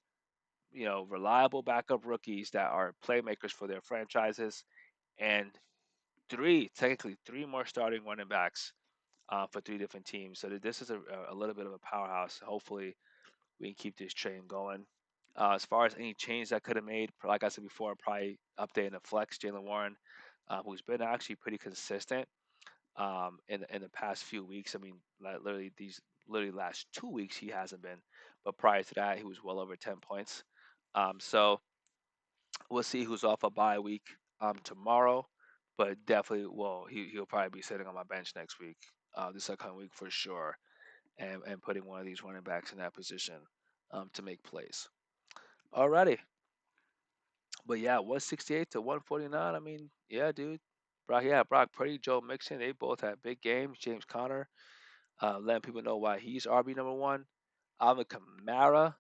A: reliable backup rookies that are playmakers for their franchises, and technically three more starting running backs for three different teams. So this is a little bit of a powerhouse. Hopefully, we can keep this train going. As far as any change I could have made, like I said before, probably updating the flex, Jalen Warren, who's been actually pretty consistent in the past few weeks. I mean, literally last 2 weeks he hasn't been, but prior to that he was well over 10 points. So we'll see who's off a bye week tomorrow, but definitely, well, he'll probably be sitting on my bench next week, this upcoming week for sure, and putting one of these running backs in that position to make plays. Alrighty, but yeah, 168 to 149. I mean, yeah, dude. Brock Purdy, Joe Mixon, they both had big games. James Conner, letting people know why he's RB number one. Alvin Kamara,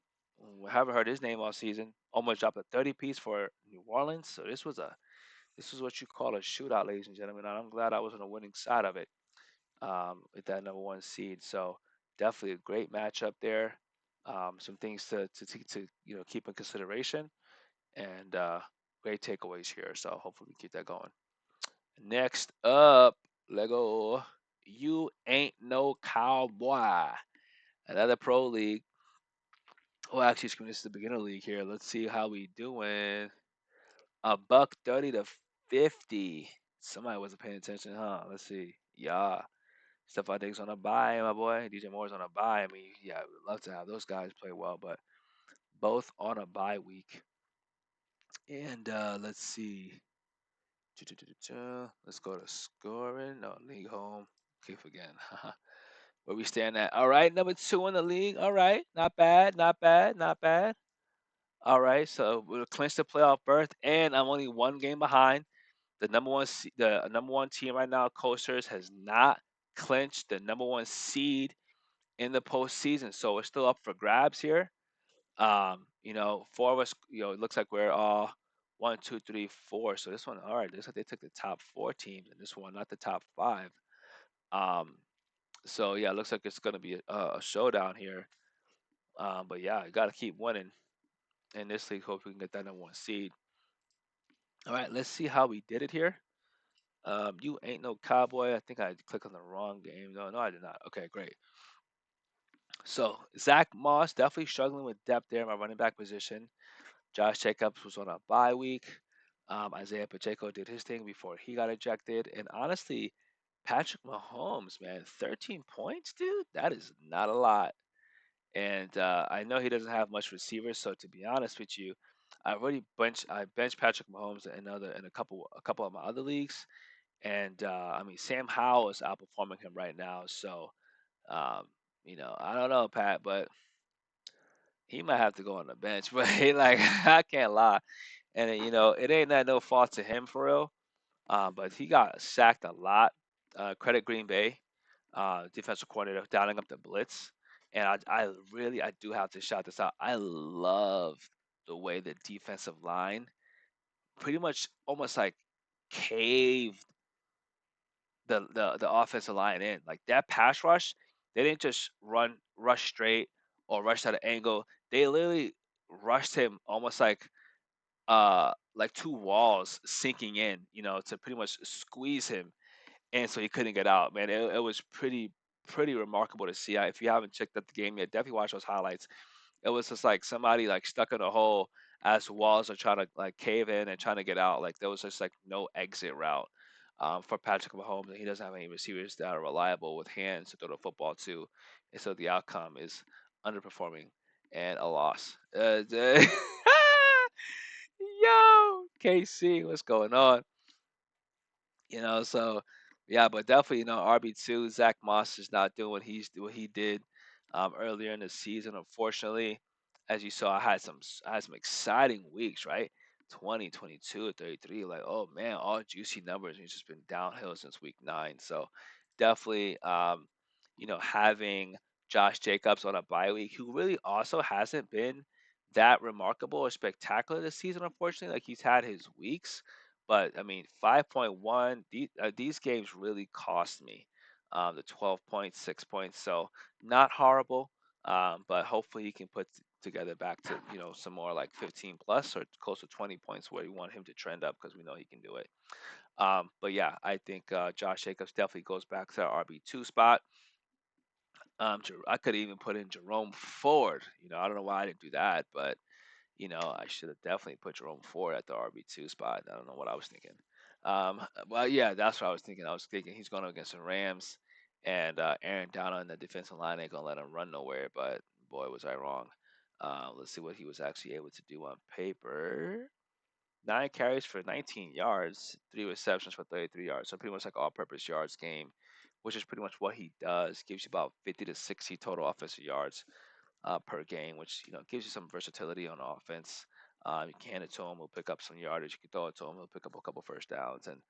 A: haven't heard his name all season. Almost dropped a 30 piece for New Orleans. So this was what you call a shootout, ladies and gentlemen. And I'm glad I was on the winning side of it, with that number one seed. So definitely a great matchup there. Some things to keep in consideration, and great takeaways here. So hopefully we keep that going. Next up, Lego. You ain't no cowboy. Another pro league. Oh, actually, excuse me, this is the beginner league here. Let's see how we doing. A buck 30 to 50. Somebody wasn't paying attention, huh? Let's see. Yeah. Stephon Diggs on a bye, my boy. DJ Moore's on a bye. I mean, yeah, we'd love to have those guys play well, but both on a bye week. And let's see. Let's go to scoring. No, league home. Keep again. Where we stand at? All right, number two in the league. All right, not bad, not bad, not bad. All right, so we'll clinch the playoff berth, and I'm only one game behind. The number one team right now, Coasters, has not clinched the number one seed in the postseason, so it's still up for grabs here. Four of us, it looks like we're all one, two, three, four. So this one, all right, looks like they took the top four teams, and this one, not the top five. Um, so yeah, it looks like it's gonna be a showdown here. But yeah, you gotta keep winning in this league. Hope we can get that number one seed. All right, let's see how we did it here. You ain't no cowboy. I think I clicked on the wrong game. No, I did not. Okay, great. So Zach Moss definitely struggling with depth there in my running back position. Josh Jacobs was on a bye week. Isaiah Pacheco did his thing before he got ejected. And honestly, Patrick Mahomes, man, 13 points, dude, that is not a lot. And I know he doesn't have much receivers, so to be honest with you, I benched Patrick Mahomes in a couple of my other leagues, and I mean Sam Howell is outperforming him right now. So um, I don't know, Pat, but he might have to go on the bench. But like I can't lie, and it ain't that no fault to him for real. But he got sacked a lot. Credit Green Bay, defensive coordinator, dialing up the blitz. And I do have to shout this out. I love the way the defensive line pretty much almost like caved the offensive line in. Like that pass rush, they didn't just rush straight or rush at an angle. They literally rushed him almost like two walls sinking in, to pretty much squeeze him, and so he couldn't get out. Man, it was pretty remarkable to see. If you haven't checked out the game yet, definitely watch those highlights. It was just like somebody like stuck in a hole. as walls are trying to like cave in and trying to get out. Like there was just like no exit route for Patrick Mahomes, and he doesn't have any receivers that are reliable with hands to throw the football to, and so the outcome is underperforming and a loss. Yo, KC, what's going on? So yeah, but definitely, RB2, Zach Moss is not doing what he did earlier in the season. Unfortunately, as you saw, I had some exciting weeks, right? 20, 22, 33. Like, oh man, all juicy numbers. And it's just been downhill since week 9. So definitely, having Josh Jacobs on a bye week, who really also hasn't been that remarkable or spectacular this season. Unfortunately, like he's had his weeks, but I mean, 5.1, these games really cost me the 12 points, 6 points. So not horrible, but hopefully he can put together back to, some more like 15 plus or close to 20 points where you want him to trend up because we know he can do it. But yeah, I think Josh Jacobs definitely goes back to the RB2 spot. I could even put in Jerome Ford. I don't know why I didn't do that, but I should have definitely put Jerome Ford at the RB2 spot. I don't know what I was thinking. Well, yeah, that's what I was thinking. I was thinking he's going against the Rams, and Aaron Donald in the defensive line ain't going to let him run nowhere. But boy, was I wrong. Let's see what he was actually able to do on paper. 9 carries for 19 yards, 3 receptions for 33 yards. So pretty much like all-purpose yards game, which is pretty much what he does. Gives you about 50 to 60 total offensive yards per game, which gives you some versatility on offense. You can hand it to him, he'll pick up some yardage. You can throw it to him, he'll pick up a couple first downs, and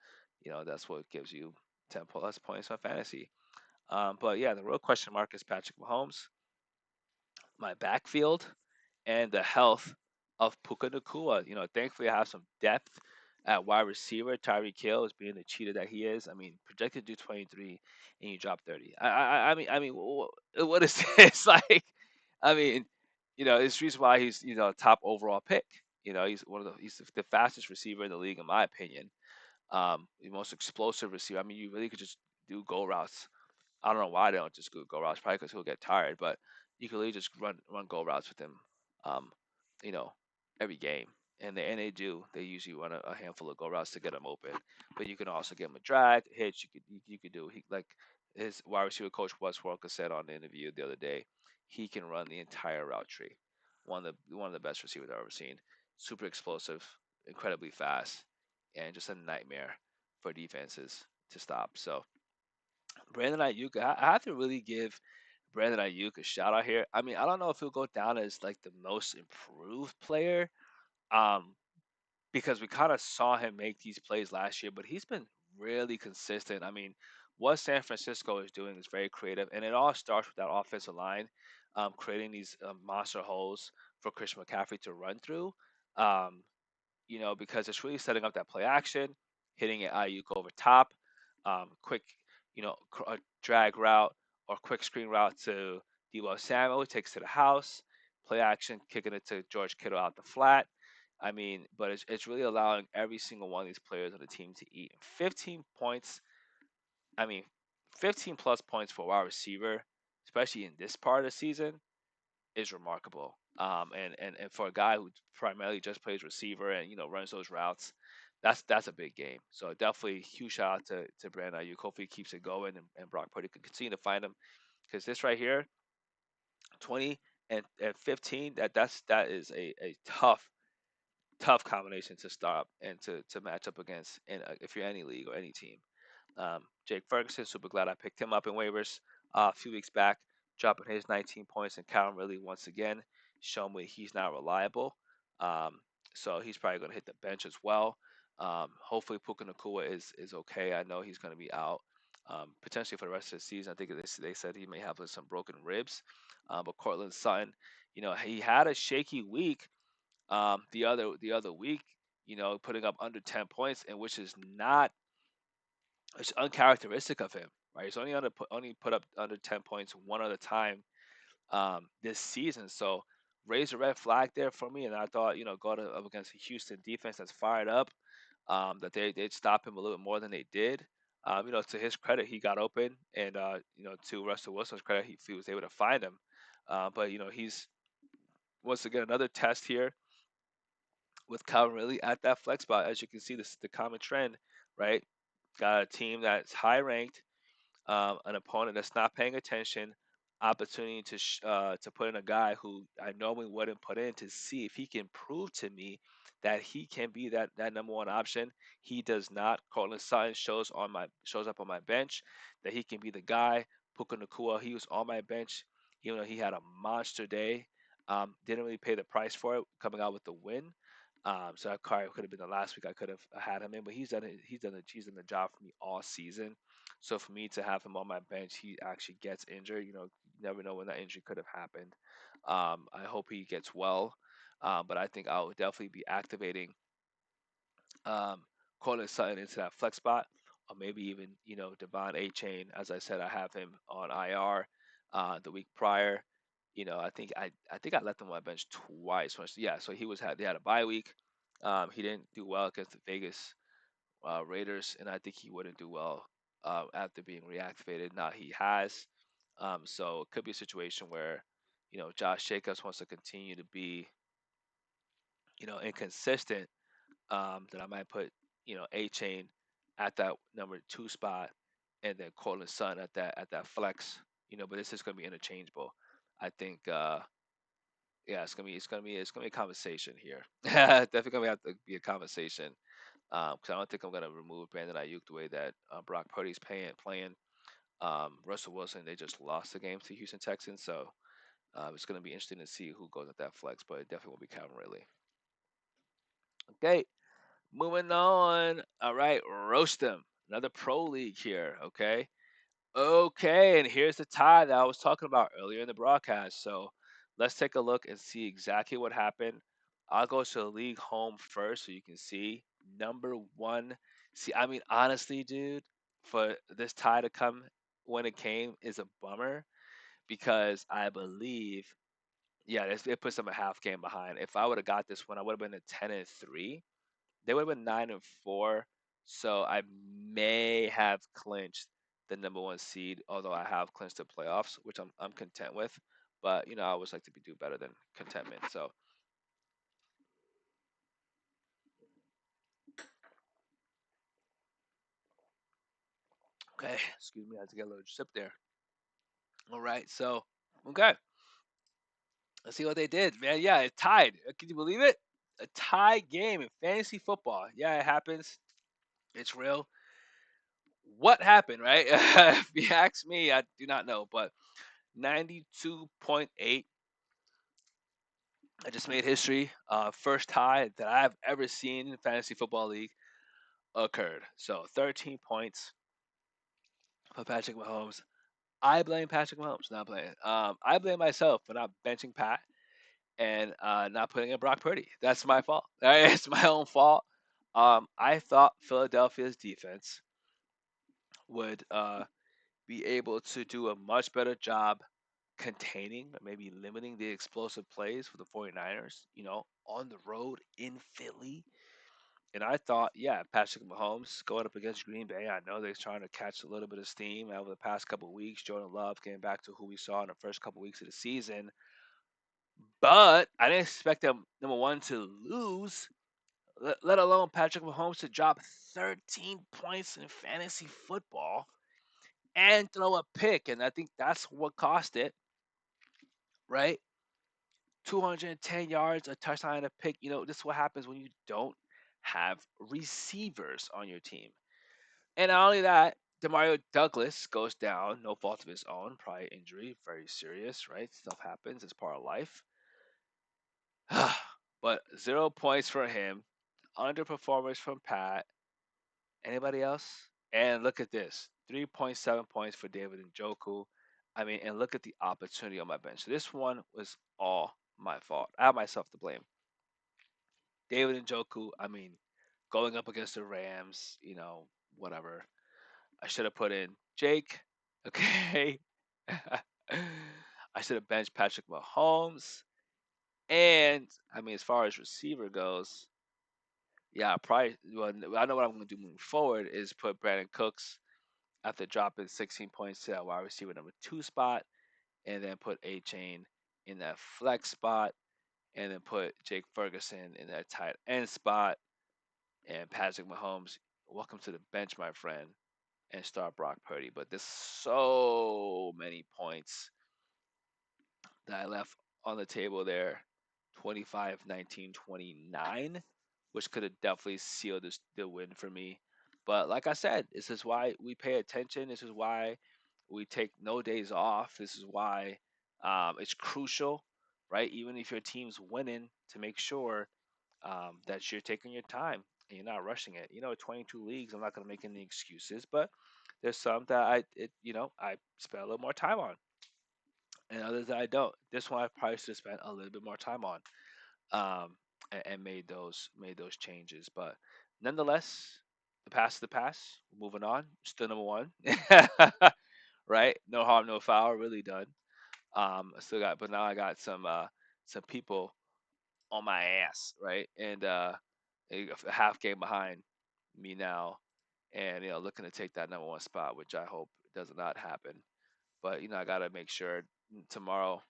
A: that's what gives you 10 plus points on fantasy. But yeah, the real question mark is Patrick Mahomes, my backfield, and the health of Puka Nakua. Thankfully I have some depth at wide receiver. Tyreek Hill is being the cheater that he is. I mean, projected to do 23, and you drop 30. I mean, what is this like? I mean, it's the reason why he's top overall pick. He's the fastest receiver in the league in my opinion. The most explosive receiver. I mean, you really could just do go routes. I don't know why they don't just go routes. Probably because he'll get tired. But you can really just run go routes with him. Um, you know, every game, and they do. They usually run a handful of go routes to get him open. But you can also get him a drag hitch. You could do he like his wide receiver coach Wes Welker said on the interview the other day. He can run the entire route tree. One of the best receivers I've ever seen. Super explosive, incredibly fast, and just a nightmare for defenses to stop. So Brandon Ayuk, I have to really give Brandon Ayuk a shout out here. I mean, I don't know if he'll go down as like the most improved player, um, because we kind of saw him make these plays last year, but he's been really consistent. I mean, what San Francisco is doing is very creative, and it all starts with that offensive line, creating these monster holes for Christian McCaffrey to run through. Um, because it's really setting up that play action, hitting it Ayuk over top, quick, a drag route or quick screen route to Debo Samuel, takes to the house, play action, kicking it to George Kittle out the flat. I mean, but it's really allowing every single one of these players on the team to eat. 15 points, I mean, 15 plus points for a wide receiver, especially in this part of the season, is remarkable. And for a guy who primarily just plays receiver and runs those routes, that's a big game. So definitely huge shout out to Brandon Ayuk. Hopefully he keeps it going, and Brock Purdy can continue to find him, because this right here, 20 and 15, that is a tough combination to stop and to match up against, if you're any league or any team. Jake Ferguson, super glad I picked him up in waivers a few weeks back, dropping his 19 points, and Calvin really once again showing me he's not reliable. Um, so he's probably going to hit the bench as well. Hopefully Puka Nakua is okay. I know he's going to be out potentially for the rest of the season. I think they said he may have some broken ribs. But Cortland Sutton, he had a shaky week the other week, putting up under 10 points, and which is not it's uncharacteristic of him, right? He's only put up under 10 points one other time this season. So raised a red flag there for me, and I thought, going up against a Houston defense that's fired up, that they'd stop him a little bit more than they did. To his credit, he got open, and to Russell Wilson's credit, he was able to find him. But he's once again another test here with Calvin Ridley at that flex spot. As you can see, this is the common trend, right? Got a team that's high ranked, an opponent that's not paying attention, opportunity to put in a guy who I normally wouldn't put in to see if he can prove to me that he can be that number one option. He does not. Cortland Sutton shows up on my bench that he can be the guy. Puka Nakua, he was on my bench, even though he had a monster day. Didn't really pay the price for it coming out with the win. So that card could have been the last week I could have had him in, but he's done the job for me all season. So for me to have him on my bench, he actually gets injured. You never know when that injury could have happened. I hope he gets well, but I think I'll definitely be activating um, Cortland Sutton into that flex spot, or maybe even Devon A Chain. As I said, I have him on IR the week prior. I think I left him on my bench twice. Yeah, so they had a bye week. He didn't do well against the Vegas Raiders, and I think he wouldn't do well after being reactivated. Now he has, so it could be a situation where Josh Jacobs wants to continue to be inconsistent. That I might put A Chain at that number two spot, and then Cortland Sutton at that flex. But this is going to be interchangeable. I think. Yeah, it's gonna be a conversation here. Definitely gonna have to be a conversation. Because I don't think I'm gonna remove Brandon Ayuk the way that Brock Purdy's playing. Russell Wilson, they just lost the game to Houston Texans, so it's gonna be interesting to see who goes at that flex, but it definitely will be Calvin Ridley. Okay, moving on. All right, roast them. Another pro league here. Okay. Okay, and here's the tie that I was talking about earlier in the broadcast. So let's take a look and see exactly what happened. I'll go to the league home first so you can see. Number one. See, I mean, honestly, dude, for this tie to come when it came is a bummer because I believe, yeah, it puts them a half game behind. If I would have got this one, I would have been at 10-3. They would have been 9-4. So I may have clinched the number one seed, although I have clinched the playoffs, which I'm content with. But I always like to do better than contentment. So okay, excuse me, I had to get a little sip there. All right, so okay, let's see what they did, man. Yeah, it tied. Can you believe it? A tie game in fantasy football. Yeah, it happens. It's real. What happened, right? If you ask me, I do not know, but 92.8. I just made history. First tie that I've ever seen in fantasy football league occurred. So 13 points for Patrick Mahomes. I blame Patrick Mahomes, not playing. I blame myself for not benching Pat and not putting in Brock Purdy. That's my fault. It's my own fault. I thought Philadelphia's defense would be able to do a much better job containing, maybe limiting the explosive plays for the 49ers, on the road in Philly. And I thought, yeah, Patrick Mahomes going up against Green Bay. I know they're trying to catch a little bit of steam over the past couple of weeks. Jordan Love getting back to who we saw in the first couple of weeks of the season. But I didn't expect them, number one, to lose, let alone Patrick Mahomes to drop 13 points in fantasy football and throw a pick. And I think that's what cost it, right? 210 yards, a touchdown, and a pick. This is what happens when you don't have receivers on your team. And not only that, Demario Douglas goes down, no fault of his own, probably injury, very serious, right? Stuff happens, it's part of life. But 0 points for him, underperformance from Pat. Anybody else? And look at this 3.7 points for David Njoku. I mean, and look at the opportunity on my bench. So this one was all my fault. I have myself to blame. David Njoku, I mean, going up against the Rams, whatever. I should have put in Jake. Okay. I should have benched Patrick Mahomes. And I mean, as far as receiver goes, yeah, probably. Well, I know what I'm going to do moving forward is put Brandon Cooks after dropping 16 points to that wide receiver number two spot, and then put A Chain in that flex spot, and then put Jake Ferguson in that tight end spot and Patrick Mahomes. Welcome to the bench, my friend, and start Brock Purdy. But there's so many points that I left on the table there. 25, 19, 29, which could have definitely sealed the win for me. But like I said, this is why we pay attention. This is why we take no days off. This is why it's crucial, right? Even if your team's winning, to make sure that you're taking your time and you're not rushing it. 22 leagues. I'm not going to make any excuses, but there's some that I spend a little more time on, and others that I don't. This one I probably should have spent a little bit more time on, and made those changes. But nonetheless, the past is the past. Moving on. Still number one, right? No harm, no foul. Really done. I still got, but now I got some people on my ass, right? And a half game behind me now, and looking to take that number one spot, which I hope does not happen. But I gotta make sure tomorrow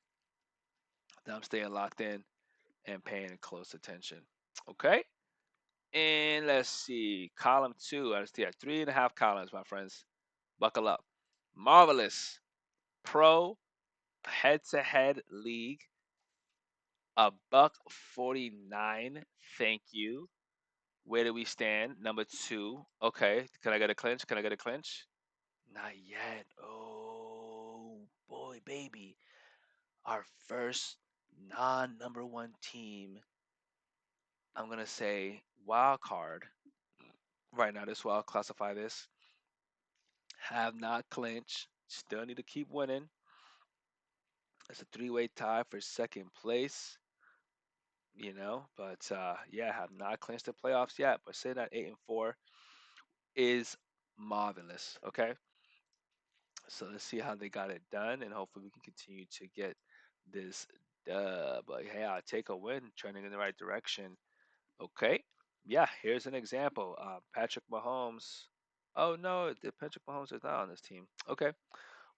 A: that I'm staying locked in and paying close attention. Okay. And let's see, column two. I see 3.5 columns, my friends. Buckle up. Marvelous pro head-to-head league. A buck 49. Thank you. Where do we stand? Number two. Okay. Can I get a clinch? Can I get a clinch? Not yet. Oh boy, baby. Our first non-number one team. I'm gonna say wild card. Right now, this is why I'll classify this. Have not clinched. Still need to keep winning. It's a three-way tie for second place. But yeah, have not clinched the playoffs yet. But say that 8-4 is marvelous. Okay. So let's see how they got it done, and hopefully we can continue to get this dub. But hey, I'll take a win, trending in the right direction. Okay, yeah. Here's an example. Patrick Mahomes. Oh no, Patrick Mahomes is not on this team. Okay,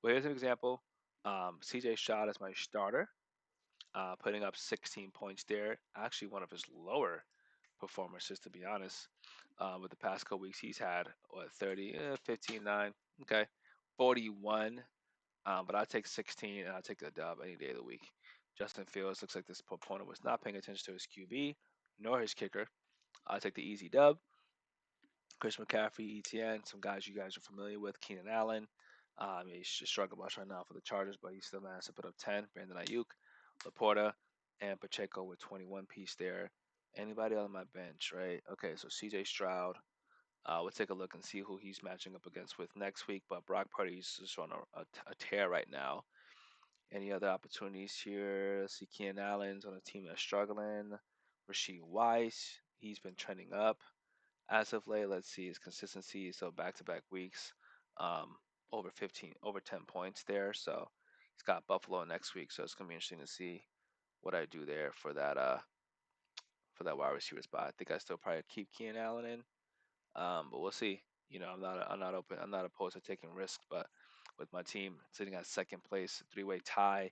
A: well here's an example. C.J. Stroud is my starter, putting up 16 points there. Actually, one of his lower performances, to be honest. With the past couple weeks, he's had what 30, 15, 9. Okay, 41. But I'll take 16 and I'll take the dub any day of the week. Justin Fields looks like this opponent was not paying attention to his QB nor his kicker. I'll take the easy dub. Chris McCaffrey, ETN, some guys you guys are familiar with. Keenan Allen. He's just struggling much right now for the Chargers, but he still managed to put up 10. Brandon Ayuk, Laporta, and Pacheco with 21 piece there. Anybody on my bench, right? Okay, so CJ Stroud. We'll take a look and see who he's matching up against with next week. But Brock Purdy's just on a tear right now. Any other opportunities here? Let's see, Keenan Allen's on a team that's struggling. Rasheed Weiss, he's been trending up as of late. Let's see his consistency. So back-to-back weeks, um, over 15, over 10 points there. So he's got Buffalo next week. So it's gonna be interesting to see what I do there for that wide receiver spot. I think I still probably keep Keenan Allen in, but we'll see. I'm not open. I'm not opposed to taking risks, but with my team sitting at second place, three-way tie,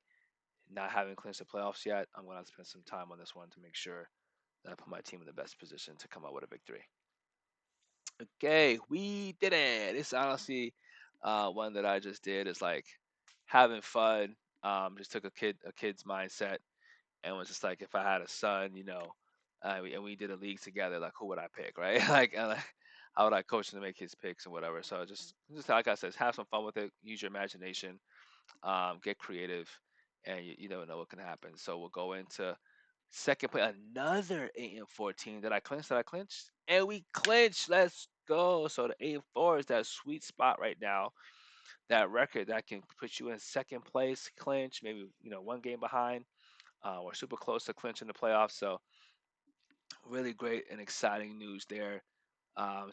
A: not having clinched the playoffs yet, I'm going to spend some time on this one to make sure that I put my team in the best position to come out with a victory. Okay, we did it. It's honestly one that I just did is like having fun. Just took a kid's mindset and was just like, if I had a son, and we did a league together, like who would I pick, right? like how would I coach him to make his picks and whatever. So just like I said, have some fun with it. Use your imagination. Get creative, and you don't know what can happen. So we'll go into second play, another 8-14. Did I clinch? Did I clinch? And we clinch. Let's go. So the 8-4 is that sweet spot right now. That record that can put you in second place, clinch, maybe one game behind. We're super close to clinching the playoffs. So really great and exciting news there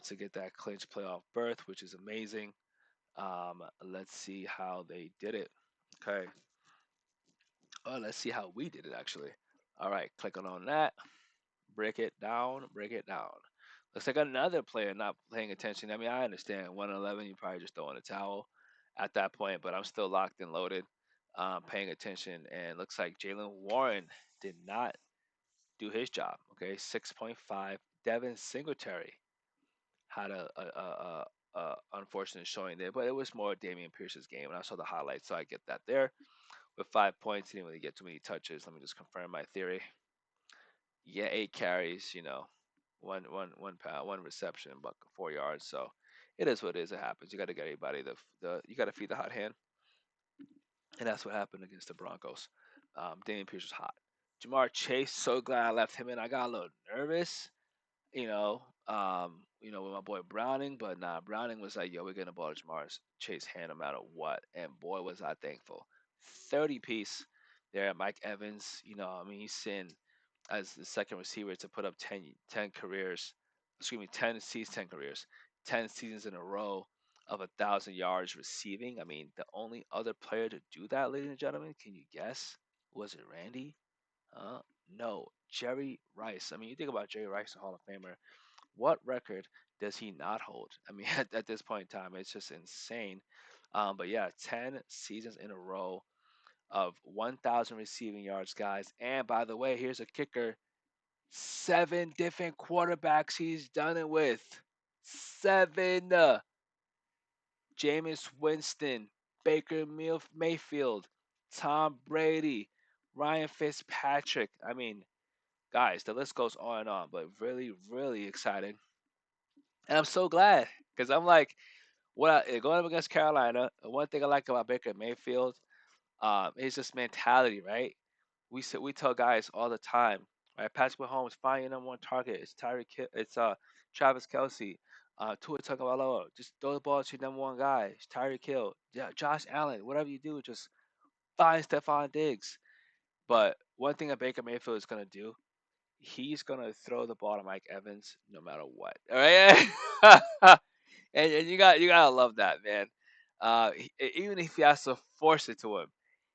A: to get that clinch playoff berth, which is amazing. Let's see how they did it. Okay. Oh, let's see how we did it actually. All right, clicking on that. Break it down. Break it down. Looks like another player not paying attention. I mean, I understand 111. You probably just throw in a towel at that point, but I'm still locked and loaded, paying attention. And looks like Jalen Warren did not do his job. Okay, 6.5. Devin Singletary had a unfortunate showing there, but it was more Damian Pierce's game, and I saw the highlights, so I get that there. With 5 points, he didn't really get too many touches. Let me just confirm my theory. Yeah, 8 carries, one reception, but 4 yards. So it is what it is. It happens. You got to get everybody the you got to feed the hot hand, and that's what happened against the Broncos. Damian Pierce was hot. Jamar Chase, so glad I left him in. I got a little nervous, with my boy Browning, but nah, Browning was like, yo, we're gonna ball Jamar Chase hand no matter what. And boy was I thankful. 30 piece there at Mike Evans. I mean he's sitting as the second receiver to put up 10 careers, excuse me, 10 seasons, 10 careers, 10 seasons in a row of 1,000 yards receiving. I mean, the only other player to do that, ladies and gentlemen, can you guess? Was it Randy? Uh, no, Jerry Rice. I mean, you think about Jerry Rice, the Hall of Famer. What record does he not hold? I mean, at this point in time, it's just insane. But yeah, 10 seasons in a row of 1,000 receiving yards, guys. And by the way, here's a kicker: 7 different quarterbacks he's done it with. Seven. Jameis Winston, Baker Mayfield, Tom Brady, Ryan Fitzpatrick. I mean, guys, the list goes on and on, but really, really exciting. And I'm so glad because I'm like, going up against Carolina, one thing I like about Baker Mayfield, is just mentality, right? We tell guys all the time, right? Patrick Mahomes, find your number one target. It's Travis Kelsey, Tua Tagovailoa. Just throw the ball to your number one guy. It's Tyreek Hill. Yeah, Josh Allen. Whatever you do, just find Stephon Diggs. But one thing that Baker Mayfield is gonna do, he's gonna throw the ball to Mike Evans no matter what. All right, and you gotta love that, man. Even if he has to force it to him,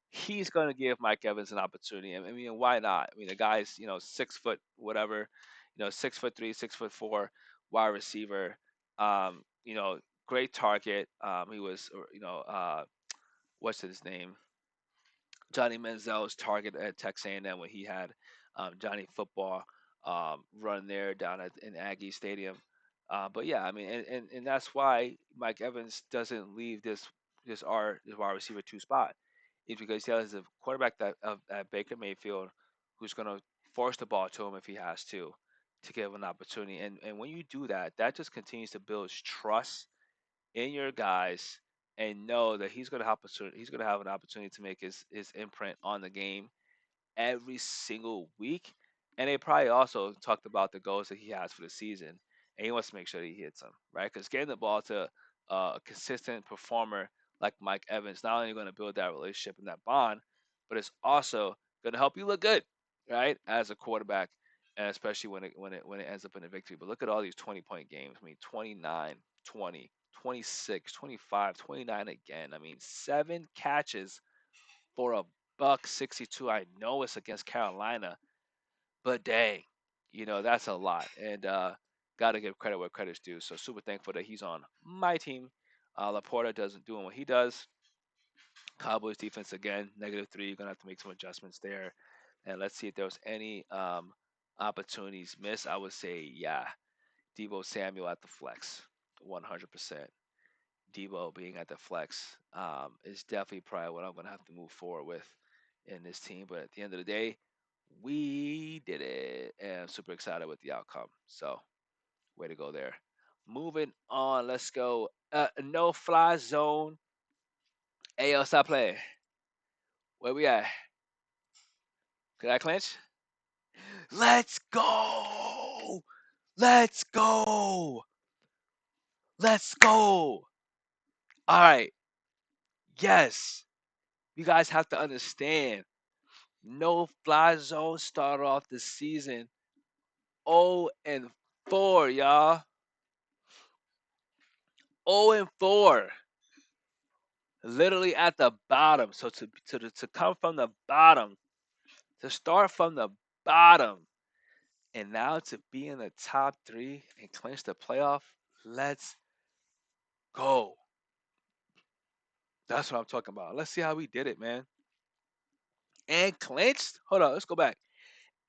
A: he's going to give Mike Evans an opportunity. I mean, why not? I mean, the guy's 6 foot whatever, 6'3", 6'4" wide receiver. Um, you know, great target. He was, what's his name? Johnny Manziel's target at Texas A&M when he had Johnny Football run there down in Aggie Stadium. But yeah, I mean, and that's why Mike Evans doesn't leave this wide receiver two spot. Is because he has a quarterback at Baker Mayfield who's going to force the ball to him if he has to give an opportunity. And when you do that, that just continues to build trust in your guys and know that he's going to have an opportunity to make his imprint on the game every single week. And they probably also talked about the goals that he has for the season, and he wants to make sure that he hits them, right? Because getting the ball to a consistent performer like Mike Evans not only going to build that relationship and that bond, but it's also going to help you look good, right, as a quarterback, and especially when it ends up in a victory. But look at all these 20-point games. I mean, 29, 20, 26, 25, 29 again. I mean, 7 catches for a buck 62. I know it's against Carolina, but dang, that's a lot. And got to give credit where credit's due. So super thankful that he's on my team. Laporta doesn't doing what he does. Cowboys defense again, -3. You're gonna have to make some adjustments there. And let's see if there was any opportunities missed. I would say yeah, Debo Samuel at the flex, 100%. Debo being at the flex is definitely probably what I'm going to have to move forward with in this team. But at the end of the day, we did it. And I'm super excited with the outcome. So, way to go there. Moving on, let's go. No fly zone. Hey, stop playing. Where we at? Could I clinch? Let's go! Let's go! Let's go! All right. Yes. You guys have to understand. No fly zone started off the season 0-4, y'all. 0-4. Literally at the bottom. So to come from the bottom, to start from the bottom, and now to be in the top 3 and clinch the playoff, let's go. That's what I'm talking about. Let's see how we did it, man. And clinched? Hold on, let's go back.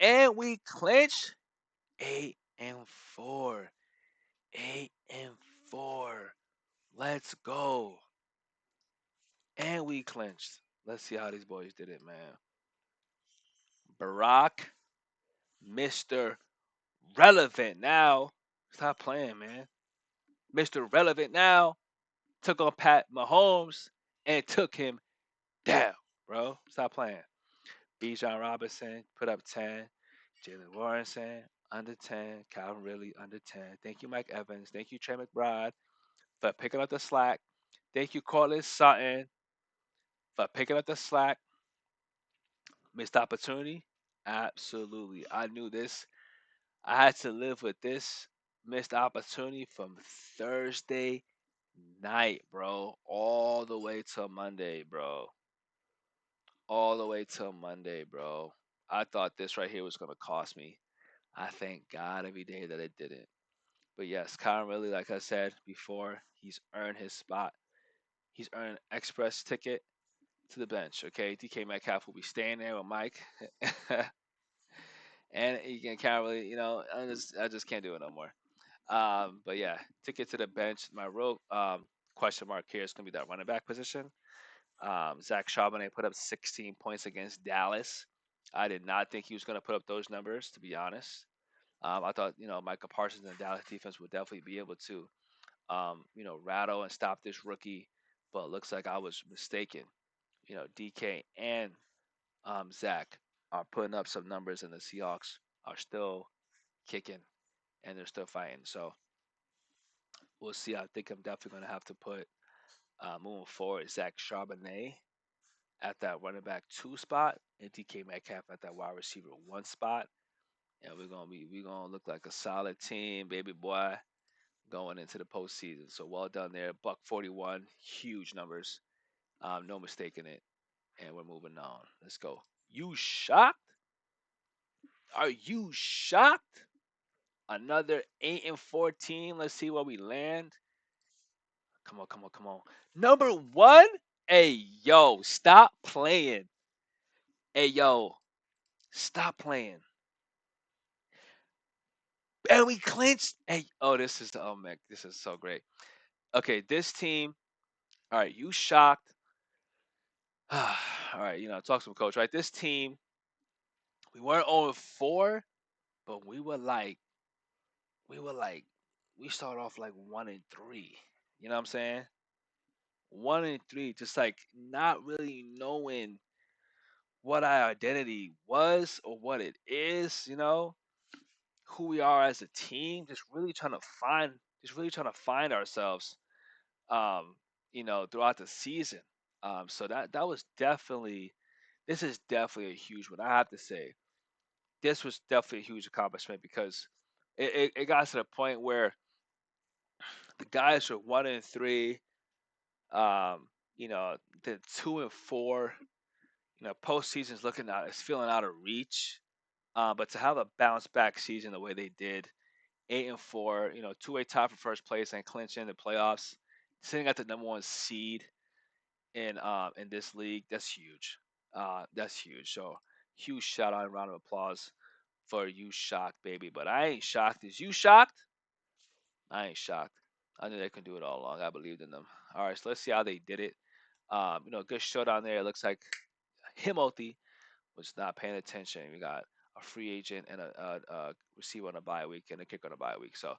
A: And we clinched 8-4. 8-4. Let's go. And we clinched. Let's see how these boys did it, man. Barack, Mr. Relevant now. Stop playing, man. Mr. Relevant now took on Pat Mahomes and took him down, bro. Stop playing. Bijan Robinson put up 10. Jalen Warrenson under 10. Calvin Ridley under 10. Thank you, Mike Evans. Thank you, Trey McBride, for picking up the slack. Thank you, Cortland Sutton, for picking up the slack. Missed opportunity? Absolutely. I knew this. I had to live with this missed opportunity from Thursday night, bro, all the way till Monday, bro. All the way till Monday, bro. I thought this right here was going to cost me. I thank God every day that it didn't. But yes, Kyron really, like I said before, he's earned his spot. He's earned an express ticket to the bench. Okay, DK Metcalf will be staying there with Mike, and he can't really, I just can't do it no more. But yeah, ticket to the bench. My real question mark here is going to be that running back position. Zach Charbonnet put up 16 points against Dallas. I did not think he was going to put up those numbers, to be honest. I thought, Micah Parsons and the Dallas defense would definitely be able to, rattle and stop this rookie. But it looks like I was mistaken. DK and Zach are putting up some numbers, and the Seahawks are still kicking and they're still fighting. So we'll see. I think I'm definitely going to have to put moving forward Zach Charbonnet at that running back 2 spot and DK Metcalf at that wide receiver 1 spot. And we're gonna look like a solid team, baby boy, going into the postseason. So well done there. Buck 41, huge numbers. No mistake in it. And we're moving on. Let's go. You shocked? Are you shocked? Another 8-4 team. Let's see where we land. Come on, come on, come on. Number 1? Hey, yo, stop playing. Hey, yo, stop playing. And we clinched. Hey, oh, man, this is so great. Okay, this team. All right, you shocked. All right, talk some coach, right? This team, we weren't 0-4, but we were like, we started off like 1-3. You know what I'm saying? 1-3, just like not really knowing what our identity was or what it is. Who we are as a team. Just really trying to find ourselves. Um, throughout the season. So that was definitely. This is definitely a huge one. I have to say, this was definitely a huge accomplishment because it got to the point where the guys were 1-3. Um, the 2-4. Postseason's looking out. It's feeling out of reach. But to have a bounce back season the way they did, 8-4. Two-way tie for first place and clinching the playoffs, sitting at the number 1 seed in this league. That's huge. That's huge. So huge shout out and round of applause for you shocked, baby. But I ain't shocked. Is you shocked? I ain't shocked. I knew they could do it all along. I believed in them. All right, so let's see how they did it. Good showdown there. It looks like Himothy was not paying attention. We got a free agent and a receiver on a bye week and a kicker on a bye week. So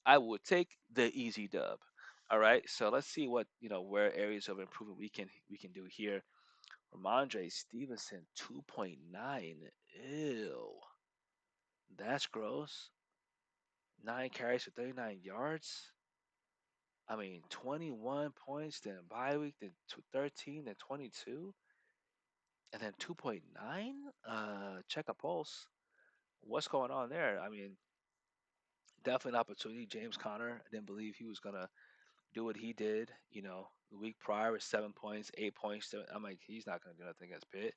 A: I would take the easy dub. All right, so let's see what where areas of improvement we can do here. Ramondre Stevenson 2.9. Ew, that's gross. 9 carries for 39 yards. I mean, 21 points, then bye week, then 13, then 22, and then 2.9. Check a pulse. What's going on there? I mean, definitely an opportunity. James Conner, I didn't believe he was gonna do what he did. The week prior was 7 points, 8 points. I'm like, he's not gonna do nothing against Pitt,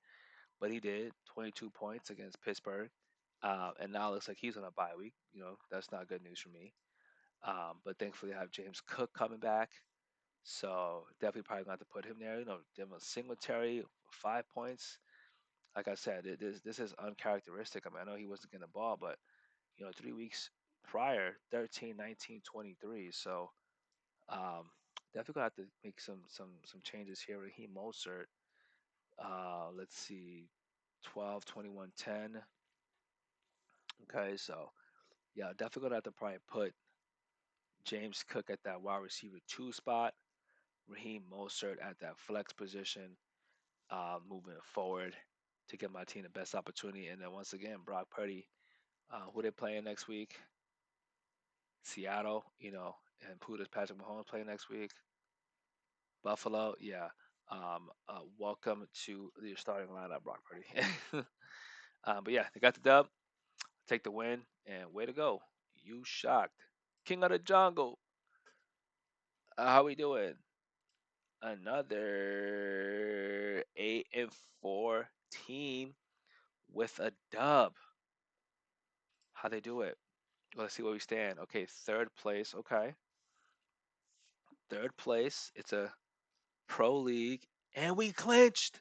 A: but he did 22 points against Pittsburgh, and now it looks like he's on a bye week. That's not good news for me. But thankfully, I have James Cook coming back, so definitely probably going to have to put him there. Devin Singletary 5 points. Like I said, this is uncharacteristic. I mean, I know he wasn't getting the ball, but 3 weeks prior, 13, 19, 23. So definitely gonna have to make some changes here. Raheem Mostert. Let's see, 12, 21, 10. Okay, so yeah, definitely gonna have to probably put James Cook at that wide receiver two spot, Raheem Mostert at that flex position, moving forward to give my team the best opportunity. And then once again, Brock Purdy, who they playing next week? Seattle, and who does Patrick Mahomes play next week? Buffalo, yeah. Welcome to your starting lineup, Brock Purdy. But yeah, they got the dub, take the win, and way to go. You shocked. King of the jungle. How we doing? Another 8-4 team with a dub. How they do it? Let's see where we stand. Okay, third place. Okay, third place. It's a pro league, and we clinched.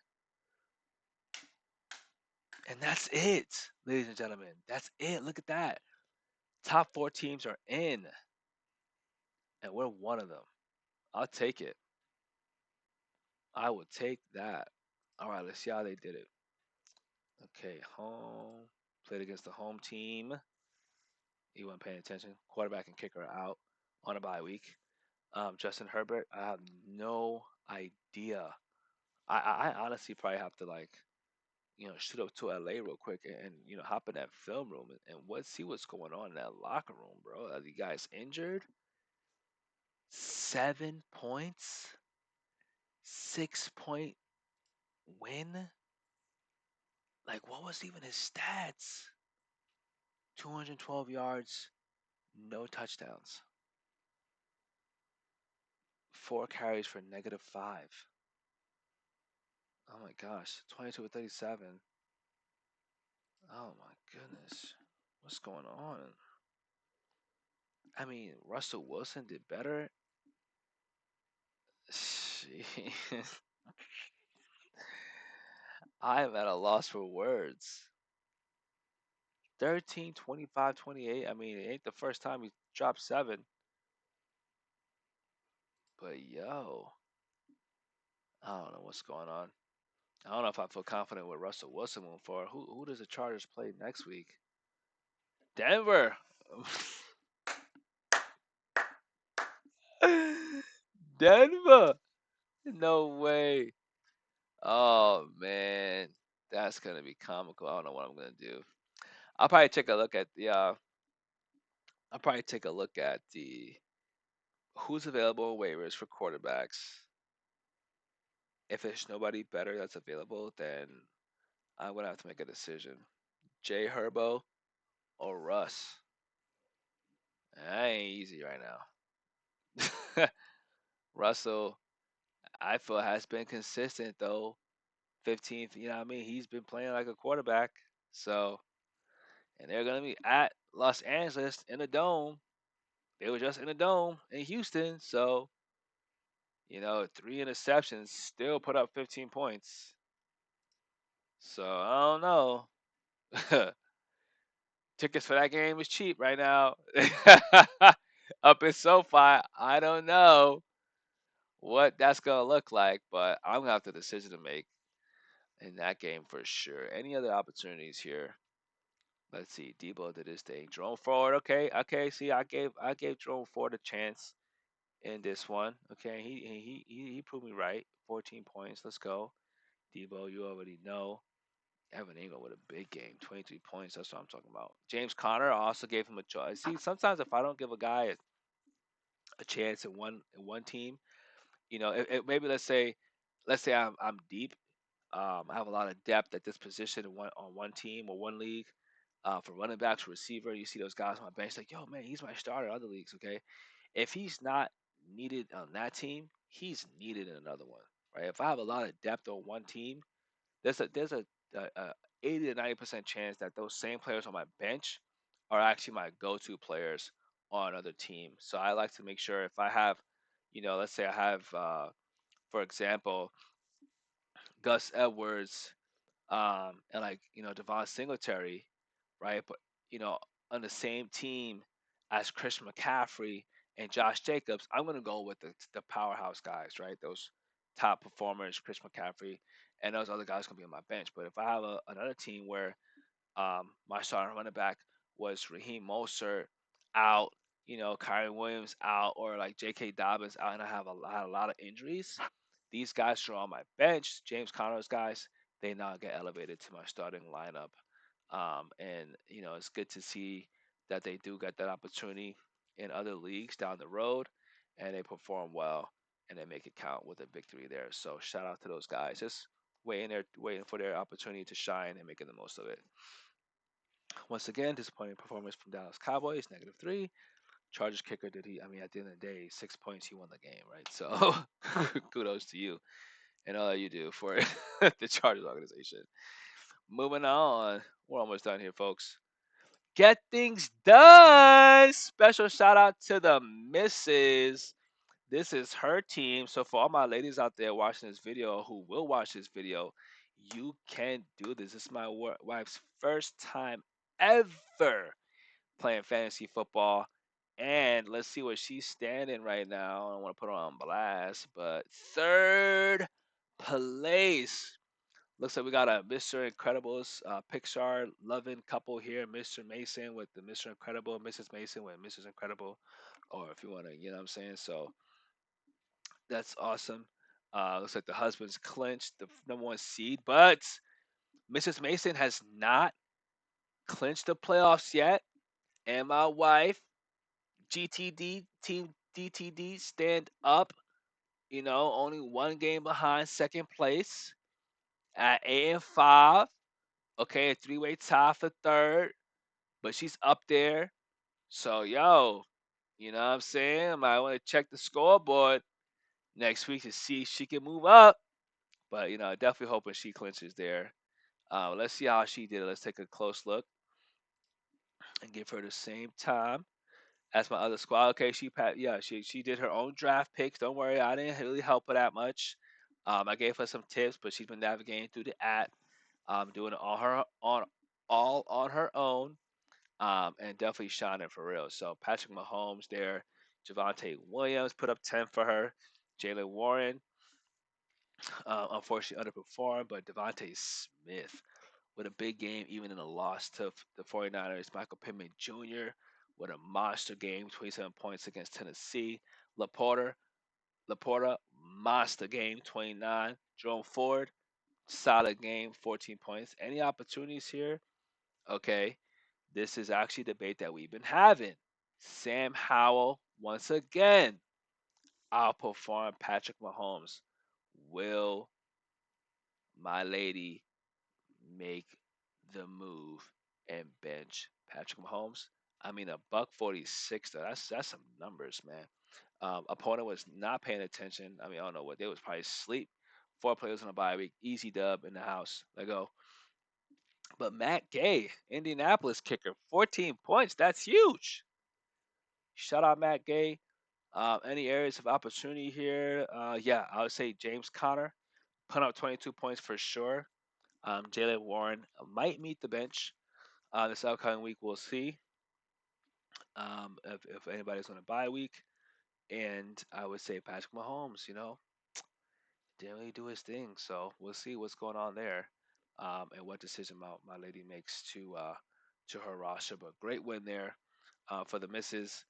A: And that's it, ladies and gentlemen. That's it. Look at that. Top four teams are in, and we're one of them. I'll take it. I would take that. All right, let's see how they did it. Okay, home. Played against the home team. You weren't paying attention. Quarterback and kicker are out on a bye week. Justin Herbert, I have no idea. I honestly probably have to shoot up to LA real quick and hop in that film room and see what's going on in that locker room, bro. Are the guys injured? 7 points, 6 point win. Like, what was even his stats? 212 yards, no touchdowns, 4 carries for -5. Oh my gosh, 22 with 37. Oh my goodness, what's going on? I mean, Russell Wilson did better. I'm at a loss for words. 13, 25, 28. I mean, it ain't the first time he dropped seven, but yo, I don't know what's going on. I don't know if I feel confident with Russell Wilson moving forward. Who does the Chargers play next week? Denver. Denver. No way. Oh man, that's gonna be comical. I don't know what I'm gonna do. I'll probably take a look at the. I'll probably take a look at the who's available in waivers for quarterbacks. If there's nobody better that's available, then I'm gonna have to make a decision. Jay Herbo or Russ. That ain't easy right now. Russell, I feel has been consistent though. 15th, you know what I mean? He's been playing like a quarterback. So, and they're gonna be at Los Angeles in the dome. They were just in the dome in Houston. So, 3 interceptions, still put up 15 points. So I don't know. Tickets for that game is cheap right now. Up in SoFi, I don't know what that's gonna look like, but I'm gonna have the decision to make in that game for sure. Any other opportunities here? Let's see. Debo did his thing. Jerome Ford, okay, okay. See, I gave Jerome Ford a chance in this one. Okay, he proved me right. 14 points. Let's go. Debo, you already know. Evan Ingram with a big game, 23 points. That's what I'm talking about. James Conner, I also gave him a choice. See, sometimes if I don't give a guy a chance in one team, maybe let's say I'm deep. I have a lot of depth at this position on one team or one league. For running backs, receiver, you see those guys on my bench, like, yo, man, he's my starter in other leagues. Okay, if he's not needed on that team, he's needed in another one, right? If I have a lot of depth on one team, there's a 80 to 90% chance that those same players on my bench are actually my go-to players on another team. So I like to make sure if I have, let's say I have, for example, Gus Edwards, And like Devon Singletary, right? But you know, on the same team as Chris McCaffrey and Josh Jacobs, I'm gonna go with the powerhouse guys, right? Those top performers, Chris McCaffrey, and those other guys gonna be on my bench. But if I have another team where my starting running back was Raheem Mostert out, Kyron Williams out, or like J.K. Dobbins out, and I have a lot of injuries. These guys are on my bench. James Conner's guys, they now get elevated to my starting lineup, and it's good to see that they do get that opportunity in other leagues down the road, and they perform well and they make it count with a victory there. So shout out to those guys, just waiting for their opportunity to shine and making the most of it. Once again, disappointing performance from Dallas Cowboys, -3. Chargers kicker, did he? I mean, at the end of the day, 6 points, he won the game, right? So kudos to you and all that you do for the Chargers organization. Moving on, we're almost done here, folks. Get things done. Special shout out to the missus. This is her team. So for all my ladies out there watching this video, who will watch this video, you can do this. This is my wife's first time ever playing fantasy football. And let's see where she's standing right now. I don't want to put her on blast, but third place. Looks like we got a Mr. Incredible's Pixar loving couple here. Mr. Mason with the Mr. Incredible, Mrs. Mason with Mrs. Incredible, or if you want to, you know what I'm saying? So that's awesome. Looks like the husband's clinched the number one seed, but Mrs. Mason has not clinched the playoffs yet. And my wife, GTD, Team DTD, stand up. Only one game behind second place at 8-5. Okay, a three-way tie for third, but she's up there. So, yo, you know what I'm saying? I might want to check the scoreboard next week to see if she can move up. But, definitely hoping she clinches there. Let's see how she did it. Let's take a close look and give her the same time as my other squad. Okay, yeah, she did her own draft picks. Don't worry, I didn't really help her that much. I gave her some tips, but she's been navigating through the app, doing it all on her own, and definitely shining for real. So Patrick Mahomes there, Javante Williams put up 10 for her, Jalen Warren unfortunately underperformed, but Devontae Smith with a big game, even in a loss to the 49ers. Michael Pittman Jr. with a monster game, 27 points against Tennessee. Laporta, Laporta, monster game, 29. Jerome Ford, solid game, 14 points. Any opportunities here? Okay, this is actually a debate that we've been having. Sam Howell, once again, outperformed Patrick Mahomes. Will my lady make the move and bench Patrick Mahomes? I mean, a buck 46. That's some numbers, man. Opponent was not paying attention. I mean, I don't know what they was probably asleep. 4 players on a bye week, easy dub in the house. Let go. But Matt Gay, Indianapolis kicker, 14 points. That's huge. Shout out Matt Gay. Any areas of opportunity here? Yeah, I would say James Conner put up 22 points for sure. Jalen Warren might meet the bench this upcoming week. We'll see if anybody's on a bye week. And I would say Patrick Mahomes, didn't really do his thing. So we'll see what's going on there, and what decision my lady makes to her roster. But great win there for the misses.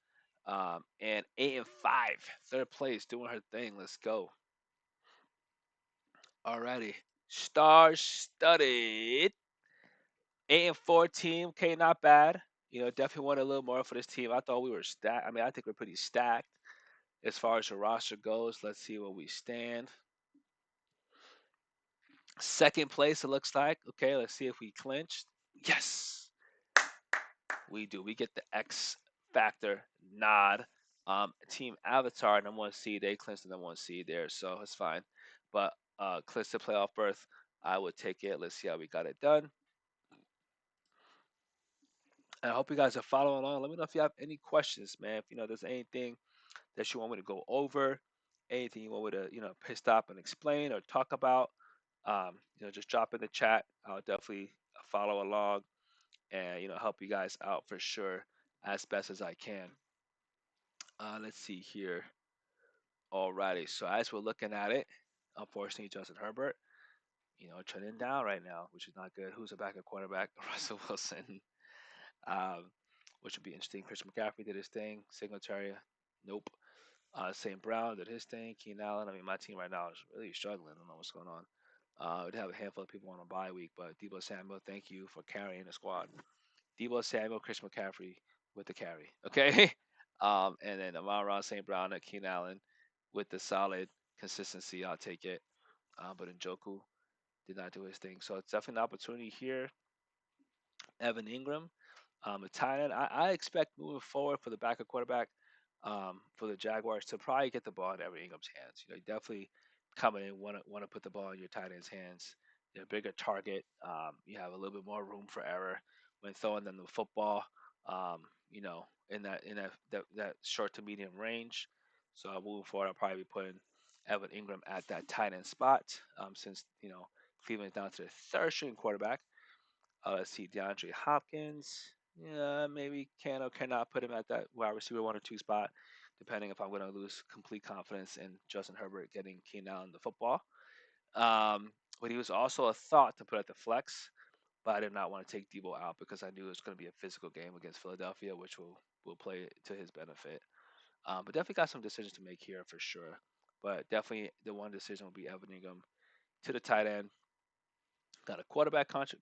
A: And 8-5, third place, doing her thing. Let's go. Alrighty, star studded 8-4 team. Okay, not bad. Definitely wanted a little more for this team. I thought we were stacked. I mean, I think we're pretty stacked as far as the roster goes. Let's see where we stand. Second place, it looks like. Okay, let's see if we clinched. Yes, we do. We get the X Factor nod. Team Avatar, number one seed. They clinched the number one seed there, so it's fine. But clinched the playoff berth. I would take it. Let's see how we got it done. I hope you guys are following along. Let me know if you have any questions, man. If there's anything that you want me to go over, anything you want me to, stop and explain or talk about, Just drop in the chat. I'll definitely follow along and help you guys out for sure as best as I can. Let's see here. Alrighty, so as we're looking at it, unfortunately, Justin Herbert, trending down right now, which is not good. Who's a backup quarterback? Russell Wilson, um, which would be interesting. Christian McCaffrey did his thing. Singletary, nope. St. Brown did his thing. Keenan Allen. I mean, my team right now is really struggling. I don't know what's going on. We'd have a handful of people on a bye week, but Debo Samuel, thank you for carrying the squad. Debo Samuel, Chris McCaffrey with the carry. Okay. And then Amon St. Brown and Keenan Allen with the solid consistency. I'll take it. But Njoku did not do his thing. So it's definitely an opportunity here. Evan Ingram, a tight end. I expect moving forward for the backup quarterback for the Jaguars to probably get the ball in Evan Ingram's hands. You definitely coming in want to put the ball in your tight end's hands. They're a bigger target. You have a little bit more room for error when throwing them the football. In that short to medium range. So moving forward, I'll probably be putting Evan Ingram at that tight end spot since Cleveland's down to the third string quarterback. Let's see, DeAndre Hopkins. Yeah, maybe can or cannot put him at that wide receiver 1 or 2 spot, depending if I'm going to lose complete confidence in Justin Herbert getting Keenan Allen the football. Um, but he was also a thought to put at the flex, but I did not want to take Debo out because I knew it was going to be a physical game against Philadelphia, which will play to his benefit. But definitely got some decisions to make here for sure. But definitely the one decision will be Evan Ingram to the tight end. Got a quarterback question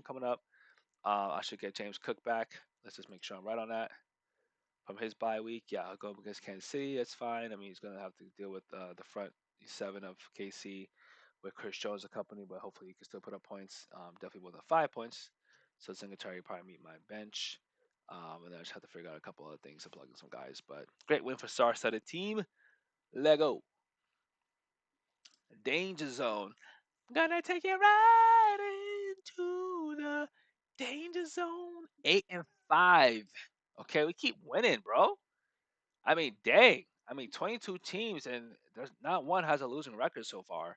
A: coming up. I should get James Cook back. Let's just make sure I'm right on that. From his bye week, yeah, I'll go up against Kansas City. It's fine. I mean, he's going to have to deal with the front seven of KC with Chris Jones a company, but hopefully he can still put up points. Definitely more than 5 points. So Singletary probably meet my bench. And then I just have to figure out a couple other things to plug in some guys. But great win for star-studded team. Lego. Danger zone. Gonna take it right into the danger zone. 8-5. Okay, we keep winning, bro. I mean, dang. I mean, 22 teams, and there's not one has a losing record so far.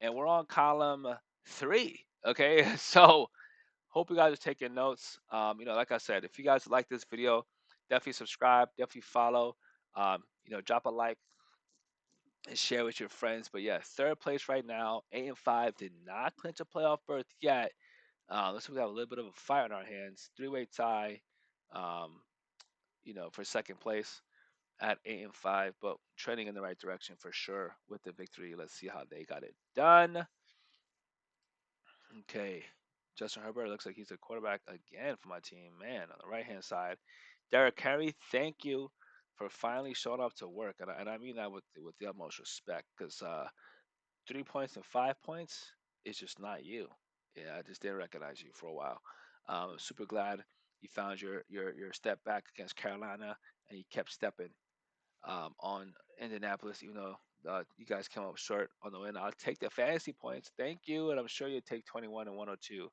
A: And we're on column 3. Okay, so hope you guys are taking notes. Like I said, if you guys like this video, definitely subscribe, definitely follow. Drop a like and share with your friends. But yeah, third place right now, 8-5, did not clinch a playoff berth yet. Looks like we have a little bit of a fight on our hands. Three-way tie, um, for second place at 8-5, but trending in the right direction for sure with the victory. Let's see how they got it done. Okay, Justin Herbert looks like he's a quarterback again for my team. Man, on the right hand side, Derek Carey, thank you for finally showing up to work, and I mean that with the utmost respect, because 3 points and 5 points is just not you. Yeah, I just didn't recognize you for a while. Super glad you found your step back against Carolina and you kept stepping on Indianapolis, even though you guys came up short on the win. I'll take the fantasy points. Thank you, and I'm sure you'll take 21 and 102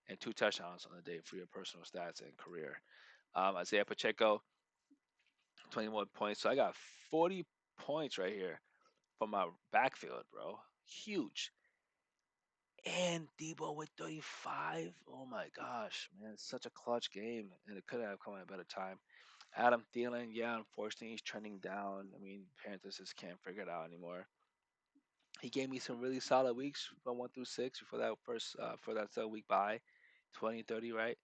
A: and 2 touchdowns on the day for your personal stats and career. Isaiah Pacheco, 21 points. So I got 40 points right here from my backfield, bro. Huge. And Debo with 35. Oh my gosh, man, it's such a clutch game, and it could have come at a better time. Adam Thielen, yeah, unfortunately he's trending down. I mean, Panthers just can't figure it out anymore. He gave me some really solid weeks from 1 through 6 before that for that third week bye, 20, 30, right?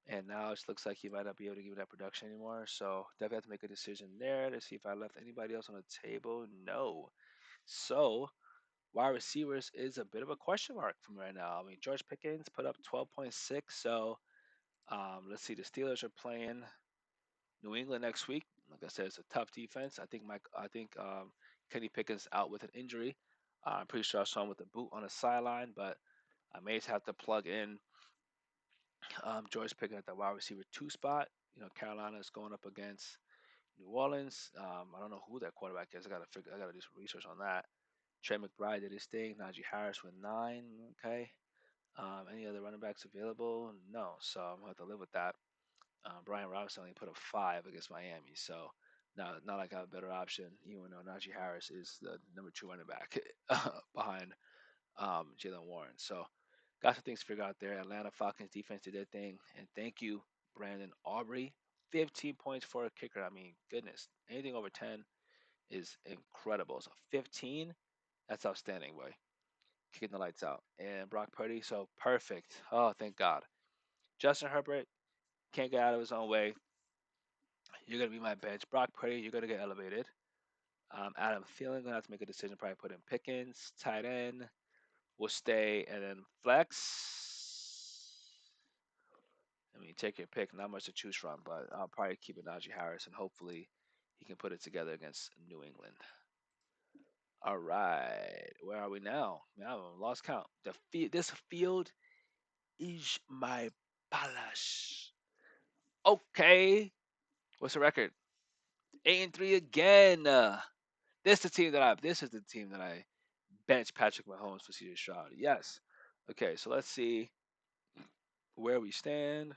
A: And now it looks like he might not be able to give that production anymore. So definitely have to make a decision there to see if I left anybody else on the table. No. So wide receivers is a bit of a question mark for me right now. I mean, George Pickens put up 12.6. So let's see. The Steelers are playing New England next week. Like I said, it's a tough defense. I think Kenny Pickens out with an injury. I'm pretty sure I saw him with a boot on the sideline, but I may have to plug in George Pickens at the wide receiver 2 spot. Carolina is going up against New Orleans. I don't know who that quarterback is. I gotta do some research on that. Trey McBride did his thing. Najee Harris with 9. Okay. Any other running backs available? No. So I'm gonna have to live with that. Brian Robinson only put up 5 against Miami, so not like I have a better option, even though Najee Harris is the number 2 running back behind Jalen Warren. So got some things figured out there. Atlanta Falcons defense did their thing, and thank you, Brandon Aubrey. 15 points for a kicker. I mean, goodness, anything over 10 is incredible. So 15, that's outstanding, boy. Kicking the lights out. And Brock Purdy, so perfect. Oh, thank God. Justin Herbert can't get out of his own way. You're gonna be my bench. Brock Purdy, you're gonna get elevated. Adam Thielen gonna have to make a decision. Probably put in Pickens, tight end. Will stay, and then flex. I mean, take your pick. Not much to choose from, but I'll probably keep it Najee Harris, and hopefully he can put it together against New England. All right, where are we now? Man, I've lost count. This field is my palace. Okay, what's the record? 8-3 again. This is the team that I bench Patrick Mahomes for CJ Stroud. Yes. Okay, so let's see where we stand.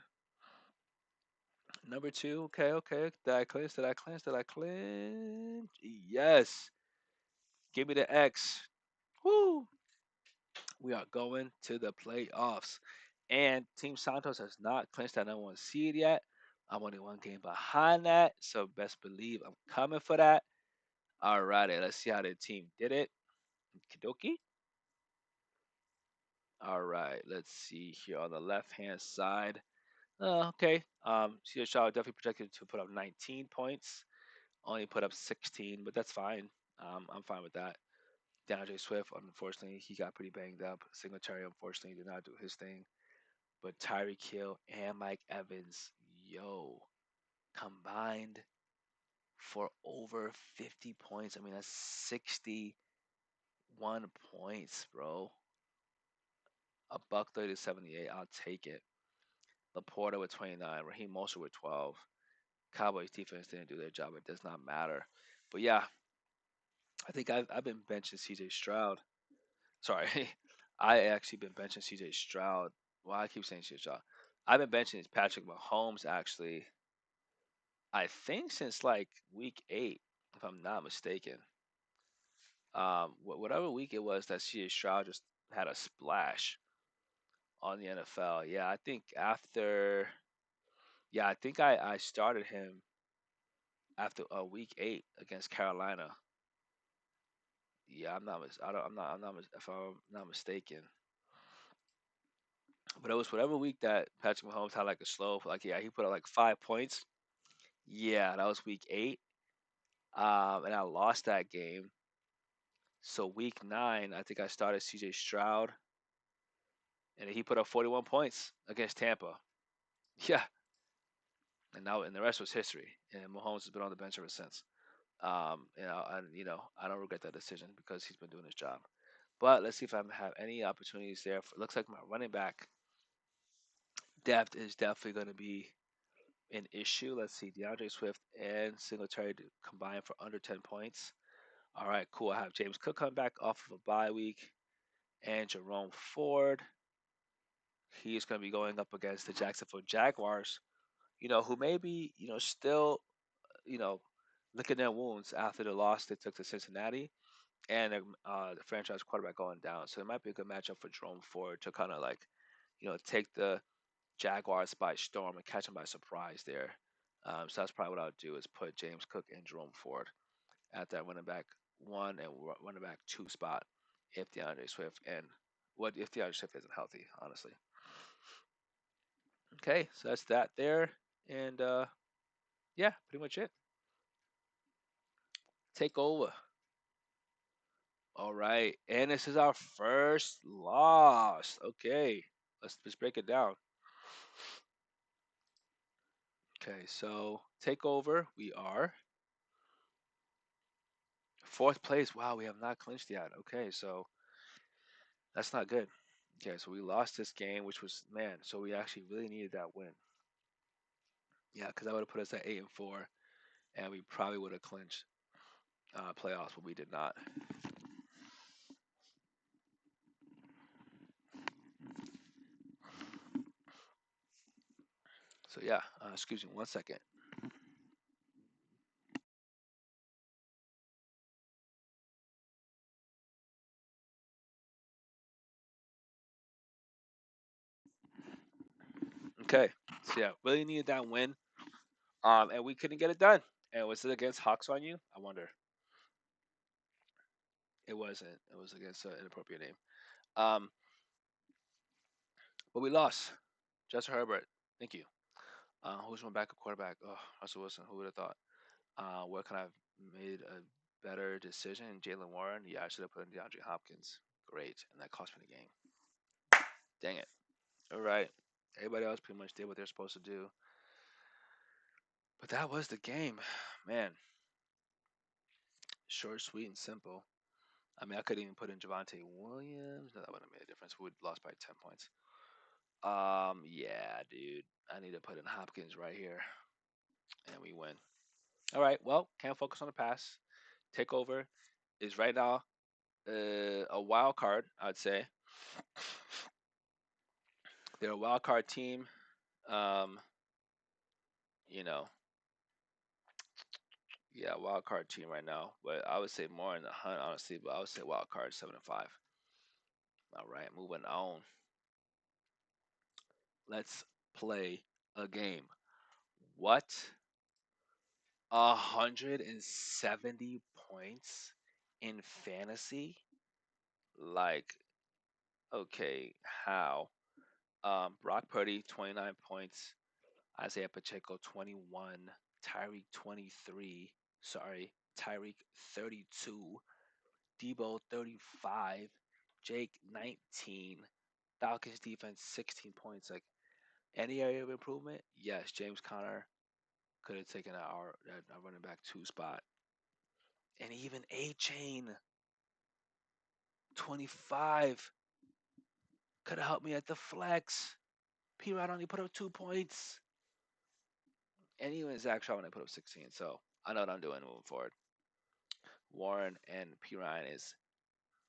A: Number two. Okay, okay. Did I clinch? Did I clinch? Did I clinch? Yes. Give me the X. Woo! We are going to the playoffs. And Team Santos has not clinched that number one seed yet. I'm only one game behind that. So best believe I'm coming for that. Alrighty, let's see how the team did it. Kidoki. All right, let's see here on the left hand side. Okay. CJ Stroud definitely projected to put up 19 points. Only put up 16, but that's fine. I'm fine with that. DeAndre Swift, unfortunately, he got pretty banged up. Singletary, unfortunately, did not do his thing. But Tyreek Hill and Mike Evans, yo, combined for over 50 points. I mean, that's 61 points, bro. A buck 30 to 78. I'll take it. Laporta with 29. Raheem Mostert with 12. Cowboys defense didn't do their job. It does not matter. But yeah, I think I've been benching CJ Stroud. Sorry, I actually been benching CJ Stroud. Well, I keep saying CJ Stroud. I've been benching Patrick Mahomes actually. I think since like week 8, if I'm not mistaken. Whatever week it was that CJ Stroud just had a splash on the NFL. Yeah, I think after. Yeah, I think I started him after week 8 against Carolina. Yeah, I'm not. I don't. I'm not. If I'm not mistaken. But it was whatever week that Patrick Mahomes had like a slow. Like yeah, he put up like 5 points. Yeah, that was week 8. And I lost that game. So week 9, I think I started CJ Stroud, and he put up 41 points against Tampa. Yeah, and the rest was history. And Mahomes has been on the bench ever since. I don't regret that decision because he's been doing his job. But let's see if I have any opportunities there. Looks like my running back depth is definitely going to be an issue. Let's see, DeAndre Swift and Singletary combined for under 10 points. All right, cool. I have James Cook coming back off of a bye week, and Jerome Ford. He's going to be going up against the Jacksonville Jaguars, who may be, still, you know, licking their wounds after the loss they took to Cincinnati and the franchise quarterback going down. So it might be a good matchup for Jerome Ford to kind of like, take the Jaguars by storm and catch them by surprise there. So that's probably what I'll do is put James Cook and Jerome Ford at that running back 1 and running back 2 spot if DeAndre Swift and what if DeAndre Swift isn't healthy, honestly. Okay, so that's that there. And yeah, pretty much it. Take over. All right. And this is our first loss. Okay. Let's break it down. Okay, so take over. We are 4th place. Wow, we have not clinched yet. Okay, so that's not good. Okay, so we lost this game, which was man. So we actually really needed that win. Yeah, because that would have put us at 8-4, and we probably would have clinched playoffs, but we did not. So yeah, excuse me 1 second. Okay. So yeah, really needed that win. And we couldn't get it done. And was it against Hawks on you? I wonder. It wasn't. It was against an inappropriate name. Um, but we lost. Justin Herbert. Thank you. Who's my backup quarterback? Oh, Russell Wilson. Who would have thought? Where can I have made a better decision? Jalen Warren. Yeah, I should have put in DeAndre Hopkins. Great, and that cost me the game. Dang it. All right. Everybody else pretty much did what they're supposed to do. But that was the game, man. Short, sweet, and simple. I mean, I could even put in Javante Williams. No, that wouldn't have made a difference. We would lost by 10 points. Yeah, dude. I need to put in Hopkins right here, and we win. All right. Well, can't focus on the pass. Takeover is right now a wild card, I'd say. They're a wild card team. Um, you know, yeah, wild card team right now. But I would say more in the hunt, honestly. But I would say wild card 7-5. All right, moving on. Let's play a game. What? 170 points in fantasy? Like, okay, how? Brock Purdy, 29 points. Isaiah Pacheco, 21. Tyreek, 23. Sorry, Tyreek, 32. Debo, 35. Jake, 19. Falcons defense, 16 points. Like, any area of improvement? Yes, James Conner could have taken our running back 2 spot. And even A Chain, 25, could have helped me at the flex. P Rod only put up 2 points. And even Zach Shaw when I put up 16. So I know what I'm doing moving forward. Warren and P Ryan is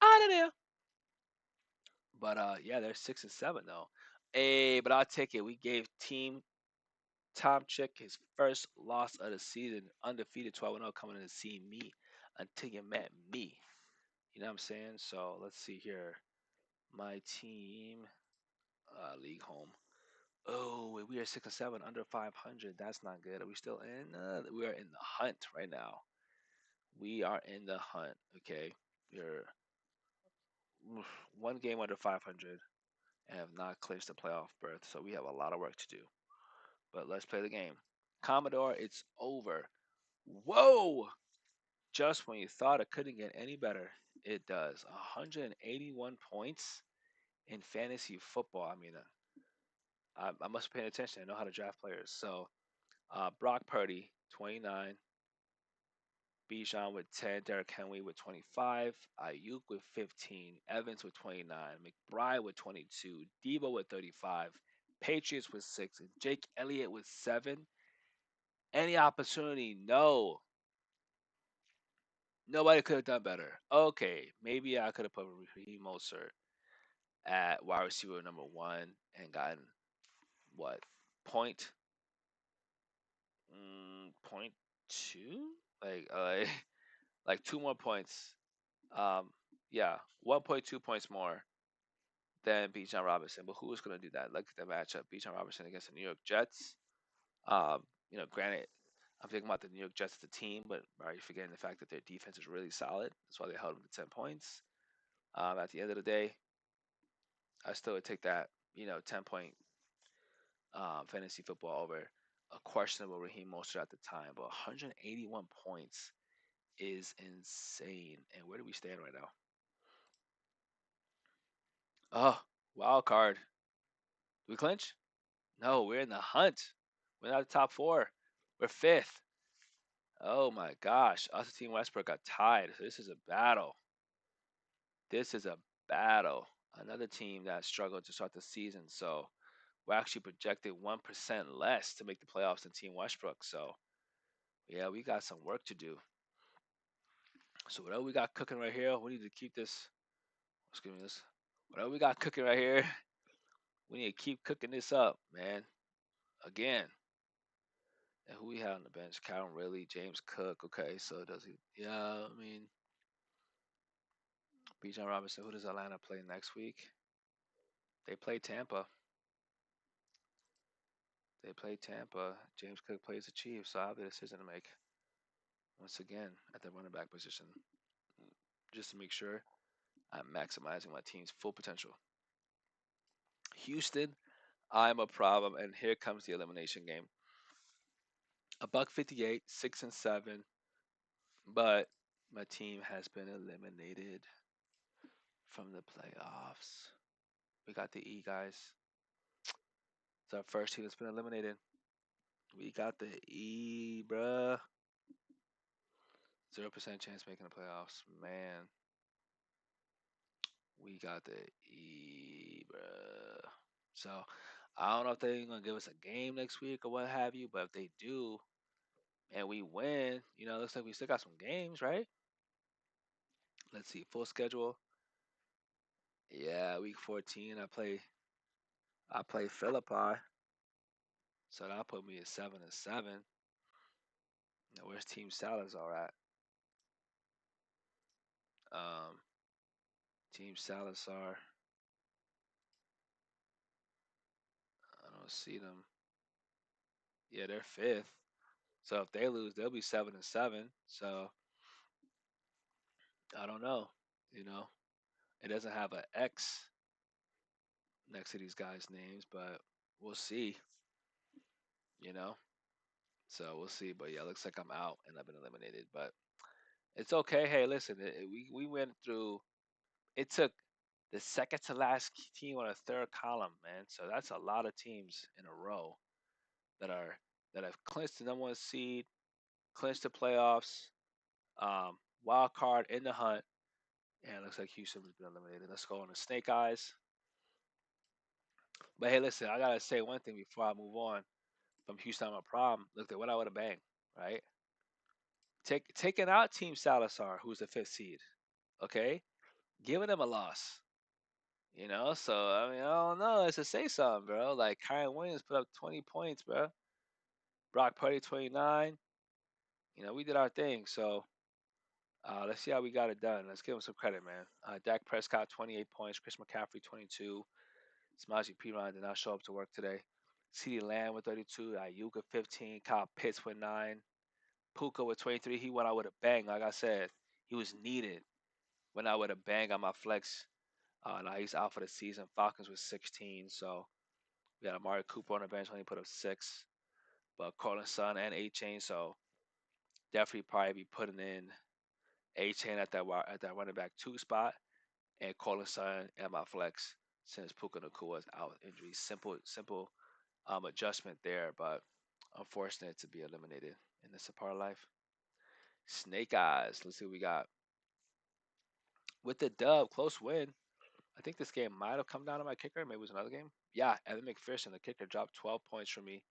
A: out of there. But yeah, they're 6-7 though. Hey, but I'll take it. We gave Team Tom Chick his first loss of the season, undefeated 12-0 coming in to see me until you met me. You know what I'm saying? So let's see here. My team, league home. Oh, we are 6-7 under 500. That's not good. Are we still in? We are in the hunt right now. We are in the hunt. Okay, we're one game under 500 and have not clinched the playoff berth. So we have a lot of work to do. But let's play the game. Commodore, it's over. Whoa! Just when you thought it couldn't get any better, it does. 181 points in fantasy football. I mean, I must be paying attention. I know how to draft players. So, Brock Purdy, 29. Bijan with 10. Derrick Henry with 25. Ayuk with 15. Evans with 29. McBride with 22. Debo with 35. Patriots with 6. And Jake Elliott with 7. Any opportunity? No. Nobody could have done better. Okay, maybe I could have put Raheem Mostert at wide receiver number 1 and gotten what point point two like 2 more points. Um, yeah, 1.2 points more than Bijan Robinson. But who is going to do that? Look at the matchup: Bijan Robinson against the New York Jets. Granted, I'm thinking about the New York Jets as a team, but are you forgetting the fact that their defense is really solid? That's why they held them to 10 points. At the end of the day, I still would take that, 10-point fantasy football over a questionable Raheem Mostert at the time. But 181 points is insane. And where do we stand right now? Oh, wild card. Do we clinch? No, we're in the hunt. We're not the top 4. We're 5th. Oh my gosh. Us and Team Westbrook got tied. So this is a battle. This is a battle. Another team that struggled to start the season. So we're actually projected 1% less to make the playoffs than Team Westbrook. So yeah, we got some work to do. So whatever we got cooking right here, we need to keep this. Excuse me, this. Whatever we got cooking right here, we need to keep cooking this up, man. Again. And who we have on the bench? Calvin Ridley, James Cook. Okay, so does he? Yeah, I mean, Bijan Robinson. Who does Atlanta play next week? They play Tampa. They play Tampa. James Cook plays the Chiefs, so I have a decision to make once again at the running back position, just to make sure I'm maximizing my team's full potential. Houston, I'm a problem, and here comes the elimination game. A buck 58, 6-7, but my team has been eliminated from the playoffs. We got the E guys. It's our first team that's been eliminated. We got the E, bruh. 0% chance making the playoffs. Man, we got the E, bruh. So I don't know if they're gonna give us a game next week or what have you, but if they do and we win, it looks like we still got some games, right? Let's see, full schedule. Yeah, week 14, I play Philippi, so that'll put me at 7-7. Now, where's Team Salazar at? Um, Team Salazar. I don't see them. Yeah, they're fifth. So if they lose, they'll be 7-7. So I don't know. You know, it doesn't have an X next to these guys' names, but we'll see. You know, so we'll see. But yeah, it looks like I'm out and I've been eliminated. But it's okay. Hey, listen, we went through. It took the second to last team on a third column, man. So that's a lot of teams in a row that are that have clinched the number one seed, clinched the playoffs, wild card in the hunt, and it looks like Houston has been eliminated. Let's go on the Snake Eyes. But hey, listen, I gotta say one thing before I move on from Houston. I'm a problem. Look at what I would have banged, right? Taking out Team Salazar, who's the fifth seed, okay, giving them a loss. So I mean, I don't know. Let's just say something, bro. Like Kyron Williams put up 20 points, bro. Brock Purdy 29. We did our thing. So let's see how we got it done. Let's give him some credit, man. Dak Prescott 28 points. Chris McCaffrey 22. Samaje Perine did not show up to work today. CeeDee Lamb with 32. Ayuk with 15. Kyle Pitts with 9. Puka with 23. He went out with a bang. Like I said, he was needed. Went out with a bang on my flex. Now he's out for the season. Falcons with 16. So we got Amari Cooper on the bench when he put up 6. But Cortland Sutton and A-Chain. So definitely probably be putting in A-Chain at that running back 2 spot. And Cortland Sutton at my flex since Puka Nacua is out with injury. Simple adjustment there, but unfortunate to be eliminated in this part of life. Snake Eyes. Let's see what we got. With the dub, close win. I think this game might have come down to my kicker. Maybe it was another game. Yeah, Evan McPherson, the kicker, dropped 12 points for me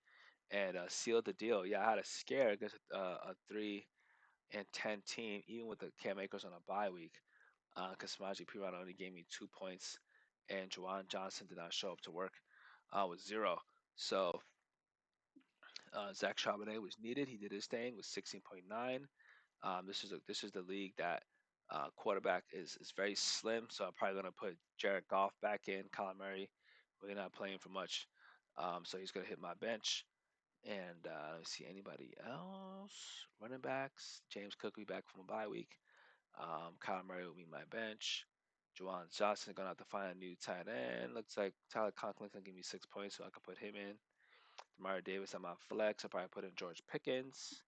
A: and sealed the deal. Yeah, I had a scare against a 3-10 team, even with the Cam Akers on a bye week, because Samaje Perine only gave me 2 points, and Juwan Johnson did not show up to work with 0. So Zach Charbonnet was needed. He did his thing with 16.9. This is the league that quarterback is very slim, so I'm probably gonna put Jared Goff back in. Kyler Murray, we're not playing for much, so he's gonna hit my bench. And let me see anybody else. Running backs. James Cook will be back from a bye week. Kyler Murray will be my bench. Juwan Johnson gonna have to find a new tight end. Looks like Tyler Conklin can give me 6 points, so I can put him in. Demario Davis on my flex. I'll probably put in George Pickens.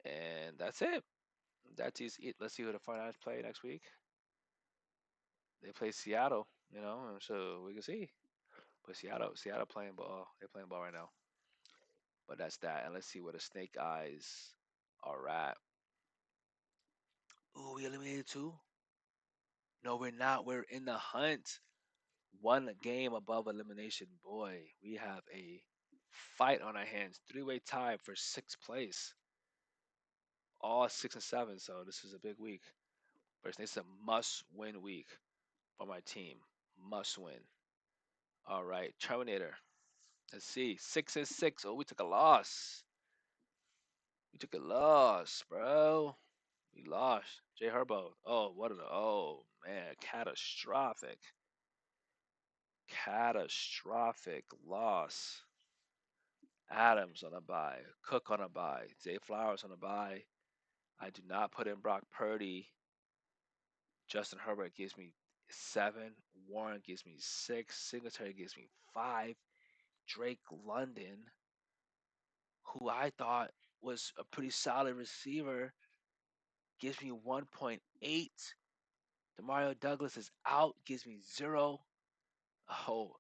A: And that's it. That's it. Let's see who the 49ers play next week. They play Seattle, and so we can see. But Seattle playing ball. They're playing ball right now. But that's that. And let's see where the Snake Eyes are at. Ooh, we eliminated 2? No, we're not. We're in the hunt. 1 game above elimination. Boy, we have a fight on our hands. 3-way tie for 6th place. All 6-7. So this is a big week. But it's a must-win week for my team. Must win. All right, Terminator. Let's see. 6-6. Oh, we took a loss. We took a loss, bro. We lost. Jay Herbo. Oh man, catastrophic. Catastrophic loss. Adams on a bye. Cook on a bye. Zay Flowers on a bye. I do not put in Brock Purdy. Justin Herbert gives me 7. Warren gives me 6. Singletary gives me 5. Drake London, who I thought was a pretty solid receiver, gives me 1.8. Demario Douglas is out, gives me 0. Oh,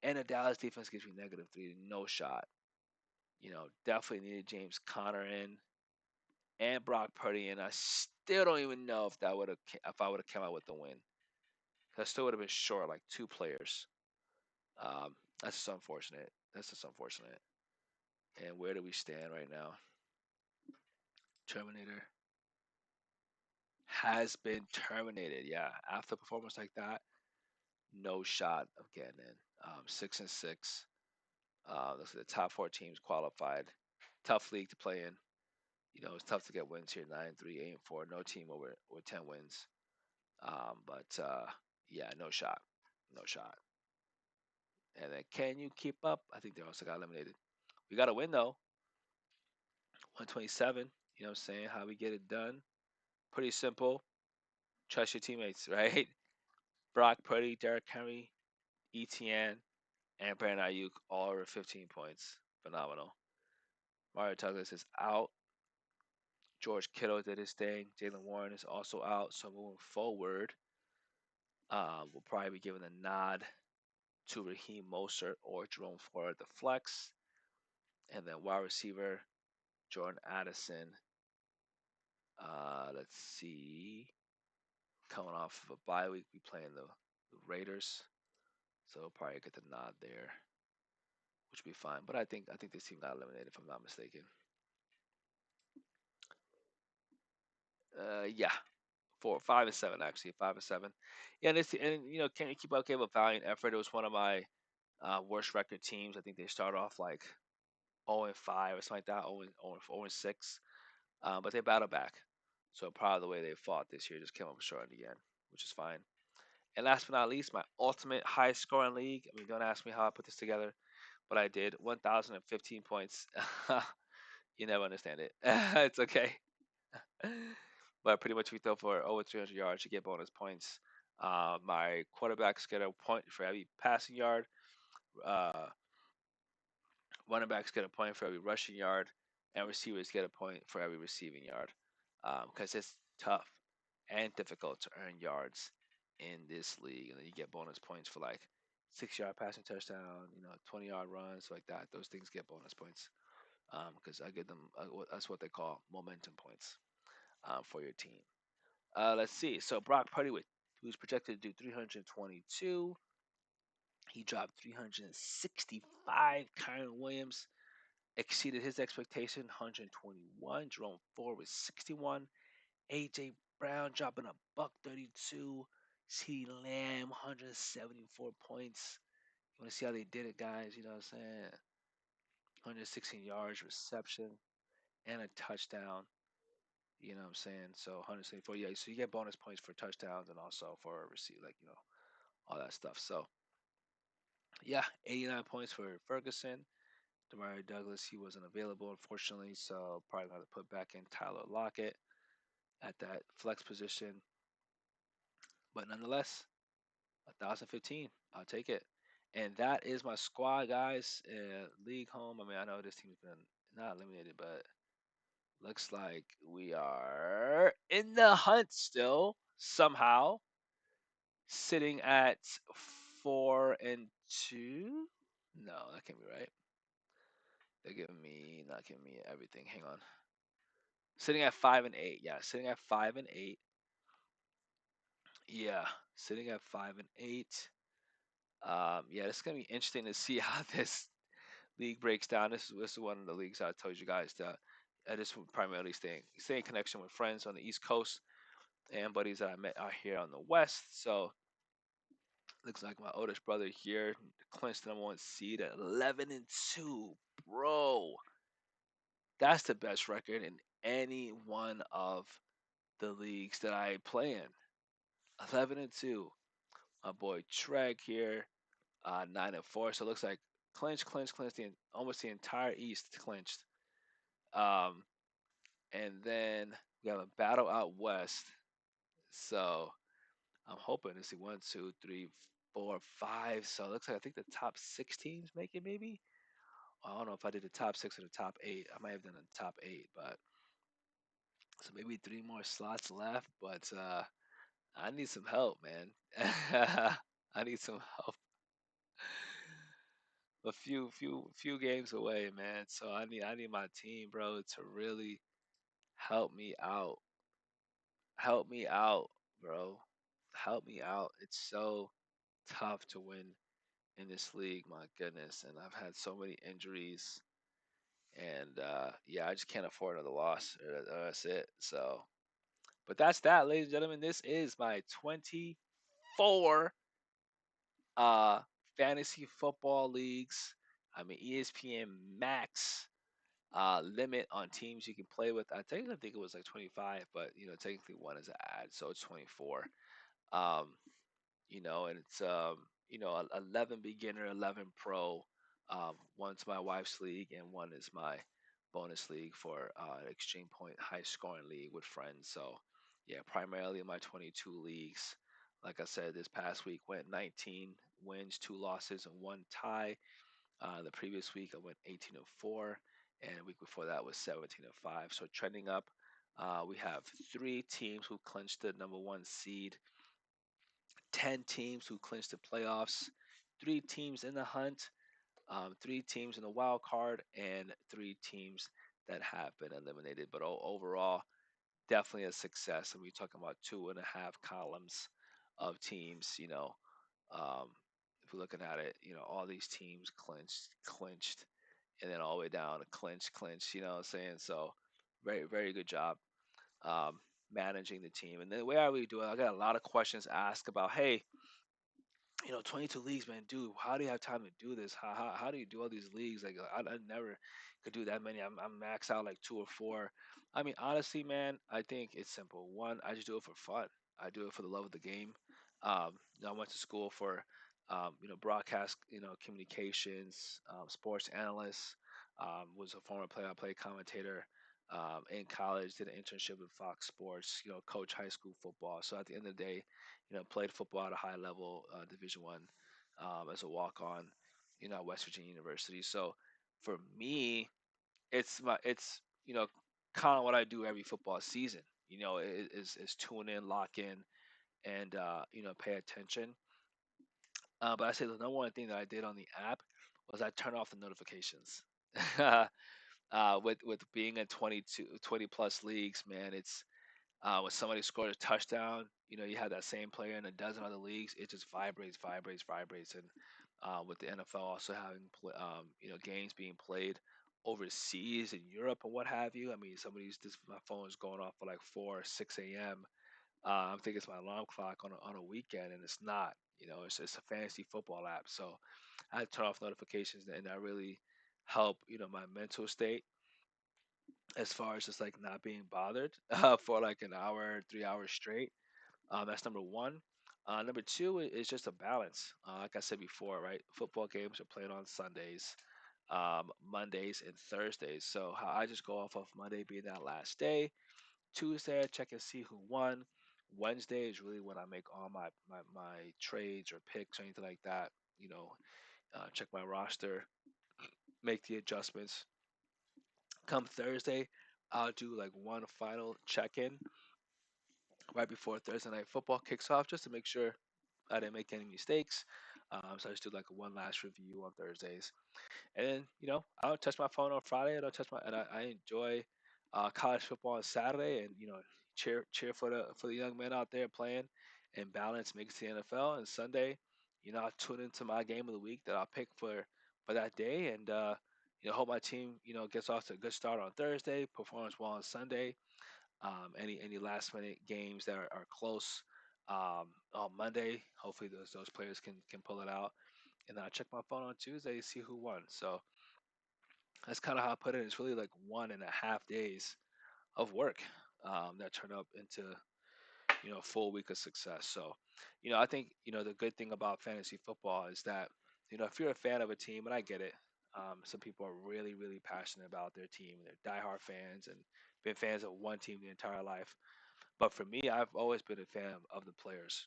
A: and the Dallas defense gives me -3. No shot. Definitely needed James Conner in and Brock Purdy, and I still don't even know if I would have come out with the win. I still would have been short like 2 players. That's just unfortunate. That's just unfortunate. And where do we stand right now? Terminator has been terminated. Yeah, after a performance like that, no shot of getting in. 6-6. Those are the top 4 teams qualified. Tough league to play in. It's tough to get wins here. 9-3, 8-4. No team over 10 wins. But yeah, no shot. No shot. And then can you keep up? I think they also got eliminated. We got to win though. 127. You know what I'm saying? How we get it done? Pretty simple. Trust your teammates, right? Brock Purdy, Derrick Henry, ETN, and Brandon Ayuk all over 15 points. Phenomenal. Mario Douglas is out. George Kittle did his thing. Jalen Warren is also out. So moving forward, we'll probably be giving a nod to Raheem Mostert or Jerome Ford at the flex. And then wide receiver, Jordan Addison. Let's see. Coming off of a bye week, we playing the Raiders. So we'll probably get the nod there, which will be fine. But I think this team got eliminated if I'm not mistaken. Yeah, 5-7 actually, 5-7. Yeah, can you keep up? Gave a valiant effort. It was one of my worst record teams. I think they started off like 0-5 or something like that, 0-6. But they battled back. So proud of the way they fought this year. Just came up short in the end, which is fine. And last but not least, my ultimate high scoring league. I mean, don't ask me how I put this together, but I did 1,015 points. You never understand it. It's okay. But pretty much we throw for over 300 yards, you get bonus points. My quarterbacks get a point for every passing yard. Uh, Running backs get a point for every rushing yard, and receivers get a point for every receiving yard. Because it's tough and difficult to earn yards in this league, and then you get bonus points for like 6-yard passing touchdown, 20-yard runs like that. Those things get bonus points because I give them that's what they call momentum points for your team. Let's see. So Brock Purdy, who's projected to do 322, he dropped 365. Kyron Williams exceeded his expectation, 121. Jerome Ford was 61. AJ Brown dropping a buck 32. CeeDee Lamb 174 points. You want to see how they did it, guys? You know what I'm saying? 116 yards reception and a touchdown. You know what I'm saying? So 174. Yeah, so you get bonus points for touchdowns and also for receive, all that stuff. So yeah, 89 points for Ferguson. Demario Douglas, he wasn't available, unfortunately, so probably going to put back in Tyler Lockett at that flex position. But nonetheless, 1,015, I'll take it. And that is my squad, guys. League home. I mean, I know this team's been not eliminated, but looks like we are in the hunt still, somehow. Sitting at 4-2. No, that can't be right. They're not giving me everything. Hang on. Sitting at 5-8. Yeah, sitting at 5-8. Yeah, sitting at 5-8. Yeah, it's gonna be interesting to see how this league breaks down. This is one of the leagues I told you guys that I just would primarily stay in connection with friends on the East Coast and buddies that I met out here on the West. So looks like my oldest brother here clinched the number 1 seed at 11-2, bro. That's the best record in any one of the leagues that I play in. 11-2. My boy Treg here, 9-4. So it looks like clinch almost the entire East clinched. Um, and then we have a battle out west. So I'm hoping to see one, two, three, four, five. So it looks like I think the top six teams make it maybe. I don't know if I did the top six or the top eight. I might have done the top eight, but so maybe three more slots left. But I need some help, man. I need some help. A few games away, man. So I need my team, bro, to really help me out. Help me out, bro. Help me out. It's so tough to win in this league, my goodness. And I've had so many injuries, and yeah, I just can't afford another loss. That's it. So, but that's that, ladies and gentlemen. This is my 24 uh fantasy football leagues. I mean ESPN Max limit on teams you can play with. I think it was like 25, but technically one is an ad, so it's 24. Um, and it's 11 beginner, 11 pro. One's my wife's league, and one is my bonus league for Extreme Point high scoring league with friends. So yeah, primarily my 22 leagues. Like I said, this past week went 19 wins, two losses, and one tie. The previous week I went 18-4, and the week before that was 17-5. So trending up. We have three teams who clinched the number one seed, 10 teams who clinched the playoffs, three teams in the hunt, three teams in the wild card, and three teams that have been eliminated. But overall, definitely a success. And we're talking about 2.5 columns of teams. If we're looking at it, all these teams clinched, and then all the way down to clinch. You know what I'm saying? So, very, very good job managing the team. And the way I really do it, I got a lot of questions asked about, hey, 22 leagues, man, dude, how do you have time to do this? How do you do all these leagues? Like, I never could do that many. I'm maxed out like two or four. I mean, honestly, man, I think it's simple. One, I just do it for fun. I do it for the love of the game. I went to school for, broadcast, communications, sports analyst. Was a former play-by-play commentator. In college, did an internship with Fox Sports. Coach high school football. So at the end of the day, played football at a high level, Division One, as a walk on, at West Virginia University. So for me, it's kind of what I do every football season. Is tune in, lock in, and pay attention. But I say the number one thing that I did on the app was I turned off the notifications. With being in 20 plus leagues, man, it's when somebody scores a touchdown, you have that same player in a dozen other leagues. It just vibrates. And with the NFL also having games being played overseas in Europe and what have you. I mean, my phone is going off at like 4 or 6 a.m. I'm thinking it's my alarm clock on a weekend, and it's not. It's a fantasy football app, so I had to turn off notifications, and that really help my mental state as far as just like not being bothered for like an hour, 3 hours straight. That's number one. Number two is just a balance. Like I said before, right? Football games are played on Sundays, Mondays, and Thursdays. So how I just go off of Monday being that last day. Tuesday, I check and see who won. Wednesday is really when I make all my trades or picks or anything like that. Check my roster, make the adjustments. Come Thursday, I'll do like one final check in right before Thursday night football kicks off just to make sure I didn't make any mistakes. So I just do like a one last review on Thursdays. And then, I don't touch my phone on Friday. I don't touch my, and I enjoy college football on Saturday, and cheer for the young men out there playing and balance makes the NFL. And Sunday, I tune into my game of the week that I'll pick for that day, and hope my team gets off to a good start on Thursday, performs well on Sunday. Any last minute games that are close on Monday, hopefully those players can pull it out. And then I check my phone on Tuesday to see who won. So that's kind of how I put it. It's really like 1.5 days of work that turned up into a full week of success. So I think the good thing about fantasy football is that If you're a fan of a team, and I get it, some people are really, really passionate about their team. They're diehard fans and been fans of one team the entire life. But for me, I've always been a fan of the players,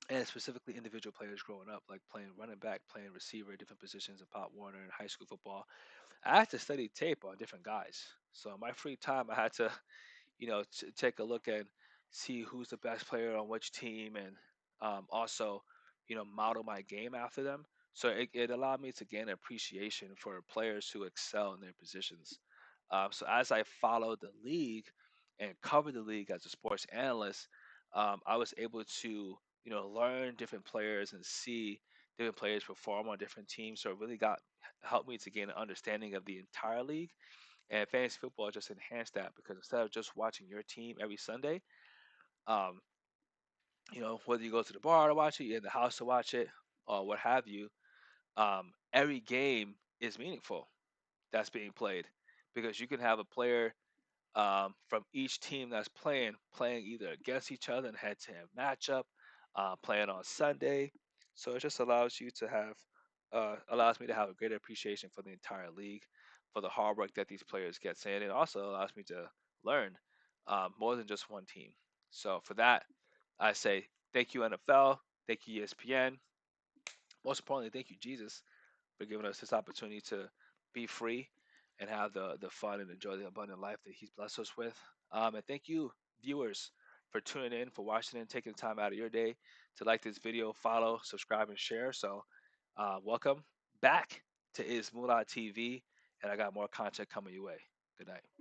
A: and specifically individual players growing up, like playing running back, playing receiver, different positions in Pop Warner and high school football. I had to study tape on different guys. So in my free time, I had to take a look and see who's the best player on which team, and also, model my game after them. So it allowed me to gain appreciation for players who excel in their positions. So as I followed the league and covered the league as a sports analyst, I was able to, learn different players and see different players perform on different teams. So it really got helped me to gain an understanding of the entire league, and fantasy football just enhanced that because instead of just watching your team every Sunday, um, whether you go to the bar to watch it, you're in the house to watch it, or what have you, every game is meaningful that's being played because you can have a player from each team that's playing either against each other in head-to-head matchup, playing on Sunday. So it just allows me to have a greater appreciation for the entire league, for the hard work that these players get in. It also allows me to learn more than just one team. So for that, I say thank you NFL, thank you ESPN, most importantly, thank you Jesus for giving us this opportunity to be free and have the fun and enjoy the abundant life that He's blessed us with. And thank you, viewers, for tuning in, for watching and taking time out of your day to like this video, follow, subscribe, and share. So, welcome back to Is Moolah TV, and I got more content coming your way. Good night.